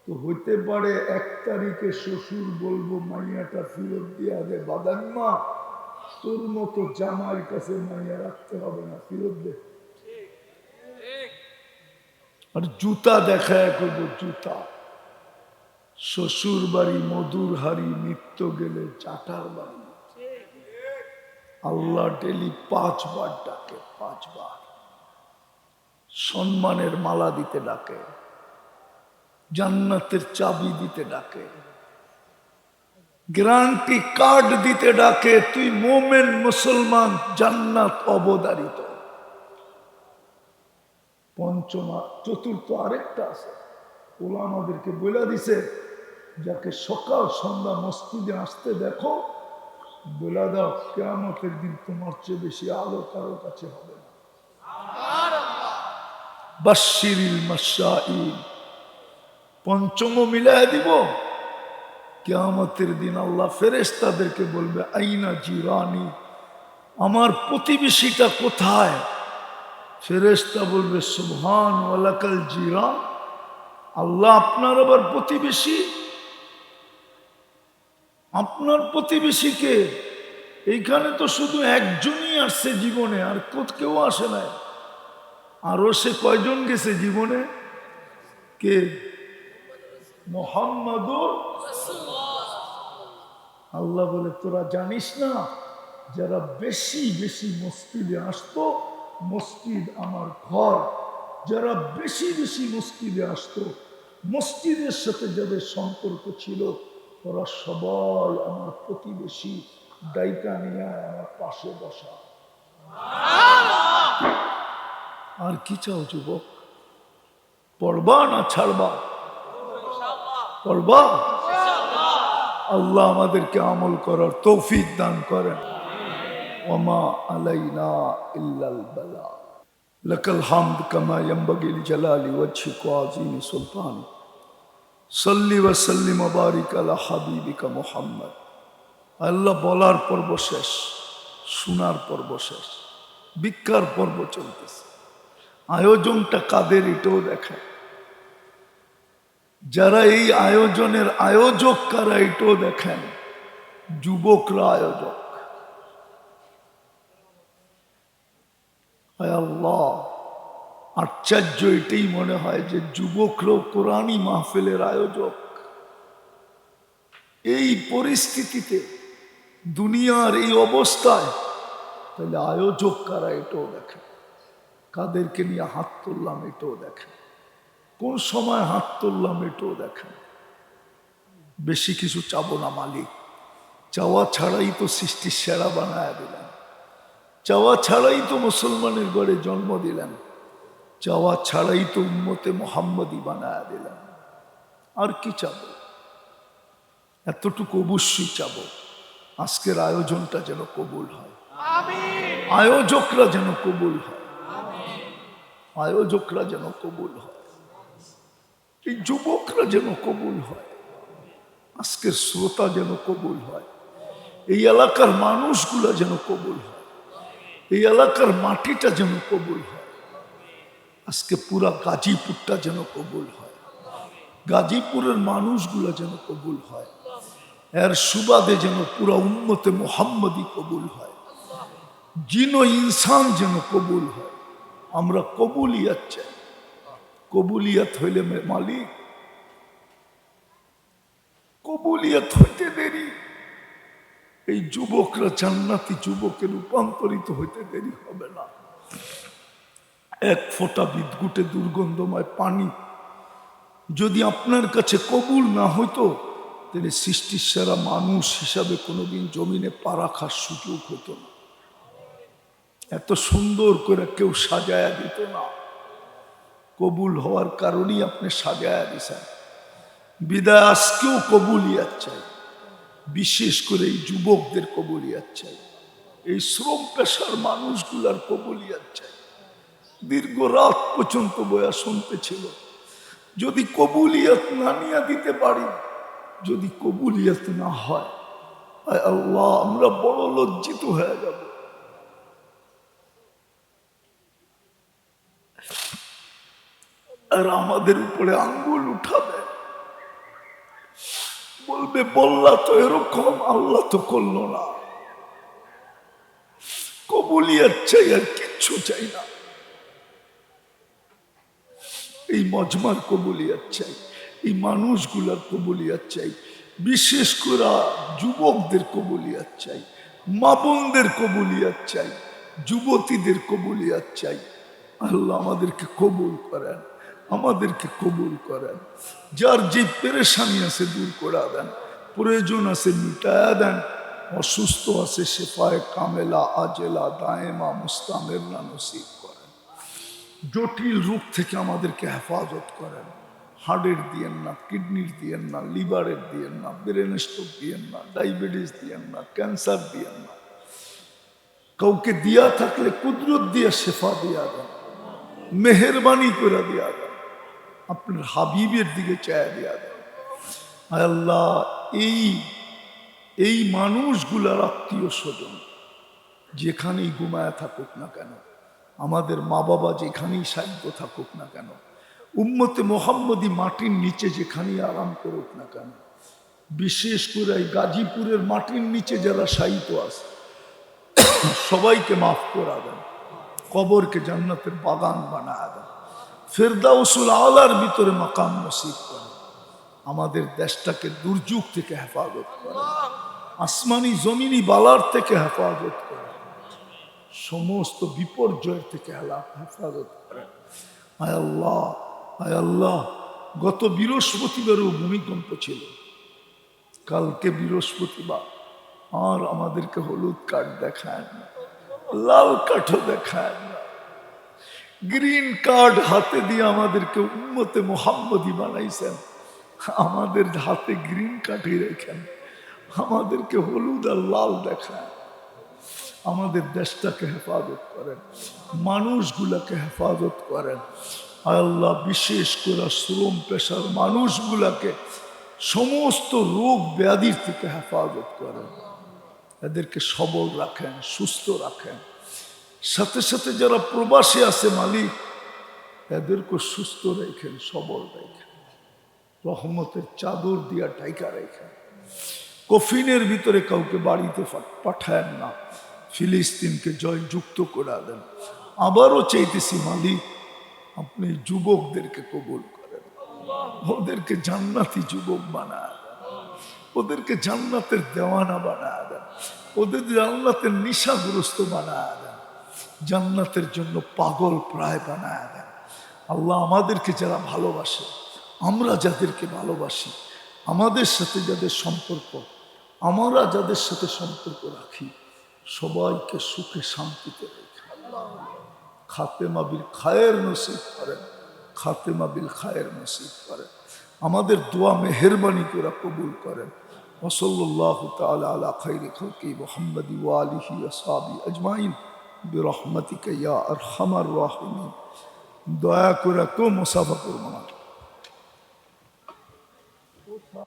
তো হইতে পারে 1 তারিখে শ্বশুর বলবো, মাইয়াটা ফেরত দিয়া দে বাদাম্মা, তোর মতো জামাইয়ের কাছে মাইয়া রাখতে হবে না, ফেরত দে। আর জুতা দেখায় করবো, জুতা। শ্বশুর বাড়ি মধুর হাড়ি, নিত্য গেলে চাটার বাড়ি। আল্লাহ ডেলি 5 বার ডাকে, 5 বার। সম্মানের মালা দিতে ডাকে, জান্নাতের চাবি দিতে ডাকে, গ্যারান্টি কার্ড দিতে ডাকে, তুই মোমেন মুসলমান, জান্নাত অবধারিত। পঞ্চমা, চতুর্থ আরেকটা আছে, ওলা আমাদেরকে বলে দিছে, যাকে সকাল সন্ধ্যা মসজিদে আসতে দেখো, বলে দাও কিয়ামতের দিন তোমার চেয়ে বেশি আলো কারো কাছে হবে না। বাশশিরিল মাশাইল। পঞ্চম মিলায় দিব, কিয়ামতের দিন আল্লাহ ফেরেশতাদেরকে বলবে, আইনা জিরানি, আমার প্রতিবেশীটা কোথায়? ফেরেশতা বলবে, সুবহান ওয়ালাকাল জিরান, আল্লাহ আপনার আবার প্রতিবেশী? আপনার প্রতিবেশীকে? এইখানে তো শুধু একজনই আসছে জীবনে, আর কেউ আসে নাই। আরো সে কয়জন গেছে জীবনে? কে? মুহাম্মাদুর। আল্লাহ বলে, তোরা জানিস না, যারা বেশি বেশি মসজিদে আসতো, মসজিদ আমার ঘর, যারা বেশি বেশি মসজিদে আসতো, মসজিদের সাথে যাদের সম্পর্ক ছিল, ওরা সবাই আমার প্রতিবেশী, ডাইকা নিয়ে আমার পাশে বসা। আর কি চাও যুবক? পড়বা না ছাড়বা? পড়বা। আল্লাহ আমাদেরকে আমল করার তৌফিক দান করেন। ওমা আলাইনা ইল্লাল বালা। লাকাল হামদ কামা ইয়ানবাগি লিজালালি ওয়াজহিকা ওয়া আযীমি সুলতানিক। সাল্লি ওয়া সাল্লিম ওয়া বারিক আলা হাবিবিকা মুহাম্মদ। আল্লাহ বলার পর্ব শেষ, শোনার পর্ব শেষ, ভিক্ষার পর্ব চলতেছে। আয়োজনটা কাদের, এটাও দেখা। যারা এই আয়োজনের আয়োজক কারা, এটাও দেখেন। যুবকরা আয়োজক। আল্লাহ, আশ্চর্য এটাই মনে হয় যে যুবকরাও কোরআনী মাহফিলের আয়োজক। এই পরিস্থিতিতে, দুনিয়ার এই অবস্থায়, তাহলে আয়োজক কারা, এটাও দেখেন। কাদেরকে নিয়ে হাত তুললাম, এটাও দেখেন। কোন সময় হাত তুললাম, এটাও দেখেন। বেশি কিছু চাবো না মালিক, চাওয়া ছাড়াই তো সৃষ্টির সেরা বানায় দিলেন। চাওয়া ছাড়াই তো মুসলমানের ঘরে জন্ম দিলেন, চাওয়া ছাড়াই তো উম্মতে মোহাম্মদী বানায় দিলেন। আর কি চাব? এতটুকু অবশ্যই চাব, আজকের আয়োজনটা যেন কবুল হয়, আয়োজকরা যেন কবুল হয়, আয়োজকরা যেন কবুল হয়, এই যুবকরা যেন কবুল হয়, আজকের শ্রোতা যেন কবুল হয়, এই এলাকার মানুষগুলা যেন কবুল হয়, এই এলাকার মাটিটা যেন কবুল হয়, আজকে পুরা গাজীপুরটা যেন কবুল হয়, গাজীপুরের মানুষগুলা যেন কবুল হয়, এর সুবাদে যেন পুরা উম্মতে মোহাম্মদী কবুল হয়, জিনো ইনসান যেন কবুল হয়। আমরা কবুলিয়াত চাই। কবুলিয়াত হইলে মালিক, কবুলিয়াত হইতে দেরি, এই যুবকরা জান্নাতি যুবকে রূপান্তরিত হইতে দেরি হবে না। এক ফোঁটা বিদ্যুটে দুর্গন্ধময় পানি যদি আপনার কাছে কবুল না হইতো, তাহলে সৃষ্টির সেরা মানুষ হিসাবে কোনোদিন জমিনে পা রাখার সুযোগ হতো না, এত সুন্দর করে কেউ সাজায়া দিত না। কবুল হওয়ার কারণেই আপনি সাজায়া দিছেন। বিদায় আজকেও কবুলিয়াত চাই, বিশেষ করে এই যুবকদের কবুলিয়াত চাই, এই শ্রম পেশার মানুষগুলার কবুলিয়াত চাই। দীর্ঘ রাত পর্যন্ত বয়া শুনতে ছিল। যদি কবুলিয়াত না নিয়ে দিতে পারি, যদি কবুলিয়াত না হয়, আয় আল্লাহ, আমরা বড় লজ্জিত হয়ে যাব। আর আমাদের উপরে আঙ্গুল উঠাবে, বলবে বললা তো এরকম, আল্লাহ তো করলো না। কবুলিয়াত চাই, আর কিচ্ছু চাই না। এই মজমার কবুলিয়াত চাই, এই মানুষগুলার কবুলিয়াত চাই, বিশেষ করে যুবকদের কবুলিয়াত চাই, মা বোনদের কবুলিয়াত চাই, যুবতীদের কবুলিয়াত চাই। আল্লাহ আমাদেরকে কবুল করেন, আমাদেরকে কবুল করেন। যার যে পেরেশানি আছে দূর করে দেন, প্রয়োজন আছে মিটায়া দেন, অসুস্থ আছে শেফায়ে কামেলা আজেলা দায়েমা মুস্তামেরনা নসিব করেন। জটিল রোগ থেকে আমাদেরকে হেফাজত করেন। হার্টের দিয়েন না, কিডনির দিয়েন না, লিভারের দিয়েন না, ব্রেন স্ট্রোক দিয়েন না, ডায়াবেটিস দিয়েন না, ক্যান্সার দিয়েন না। কাউকে দিয়া থাকলে কুদরত দিয়া শেফা দিয়া দেন, মেহেরবানি করে দিয়া দেন, আপনার হাবিবের দিকে চায় দিয়া দেন। আল্লাহ, এই মানুষগুলার আত্মীয় স্বজন যেখানেই ঘুমায় থাকুক না কেন, আমাদের মা বাবা যেখানেই সাহিত্য থাকুক না কেন, উম্মতে মোহাম্মদী মাটির নিচে যেখানেই আরাম করুক না কেন, বিশেষ করে এই গাজীপুরের মাটির নিচে যারা সাহিত্য আছে সবাইকে মাফ করা দেন, কবরকে জান্নাতের বাগান বানায় দেন, ফেরদাউসুল আলার ভিতরে মাকাম নসিব করেন। আমাদের দেশটাকে দুর্যোগ থেকে হেফাজত করেন, আসমানি জমিনি বালার থেকে হেফাজত করেন, সমস্ত বিপর্যয়ের থেকে হেফাজত করেন। আয় আল্লাহ, আয় আল্লাহ, গত বৃহস্পতিবারও ভূমিকম্প ছিল, কালকে বৃহস্পতিবার, আর আমাদেরকে হলুদ কার্ড দেখায় না, লাল কার্ডও দেখায় না, গ্রিন কার্ড হাতে দিয়ে আমাদেরকে উম্মতে মোহাম্মদী বানাইছেন। আমাদের হাতে গ্রিন কার্ডই রেখেন, আমাদেরকে হলুদ আর লাল দেখায়। আমাদের দেশটাকে হেফাজত করেন, মানুষগুলাকে হেফাজত করেন। আল্লাহ, বিশেষ করে শ্রম পেশার মানুষগুলাকে সমস্ত রোগ ব্যাধির থেকে হেফাজত করেন, এদেরকে সবল রাখেন, সুস্থ রাখেন। সাথে সাথে যারা প্রবাসী আছে মালিক, এদেরকে সুস্থ রেখেন, সবল রেখেন, রহমতের চাদর দিয়া ঢাইকা রেখেন। কফিনের ভিতরে কাউকে বাড়িতে পাঠায়েন না, ফিলিস্তিনকে জয়যুক্ত করে দেন। আবারও চাইতেছি মালিক, আপনি যুবকদেরকে কবুল করেন, ওদেরকে জান্নাতি যুবক বানায় দেন, ওদেরকে জান্নাতের দেওয়ানা বানায় দেন, ওদের জান্নাতের নিশাগ্রস্ত বানায় দেন, জান্নাতের জন্য পাগল প্রায় বানায় দেন। আল্লাহ, আমাদেরকে যারা ভালোবাসে, আমরা যাদেরকে ভালোবাসি, আমাদের সাথে যাদের সম্পর্ক, আমরা যাদের সাথে সম্পর্ক রাখি, সবাইকে সুখে শান্তিতে রেখে খাতেমা বিল খায়ের নসিব করেন, খাতেমা বিল খায়ের নসিব করেন। আমাদের দোয়া মেহেরবানি করে কবুল করেন। ওসল্লাল্লাহু তাআলা আলা খায়রি খালকি মুহাম্মাদি ওয়া আলিহি ওয়া সাহবিহি আজমাইন বিরহমাতিকা ইয়া আরহামার রাহিমিন। দয়া করে কেউ মুসাফা করবেন।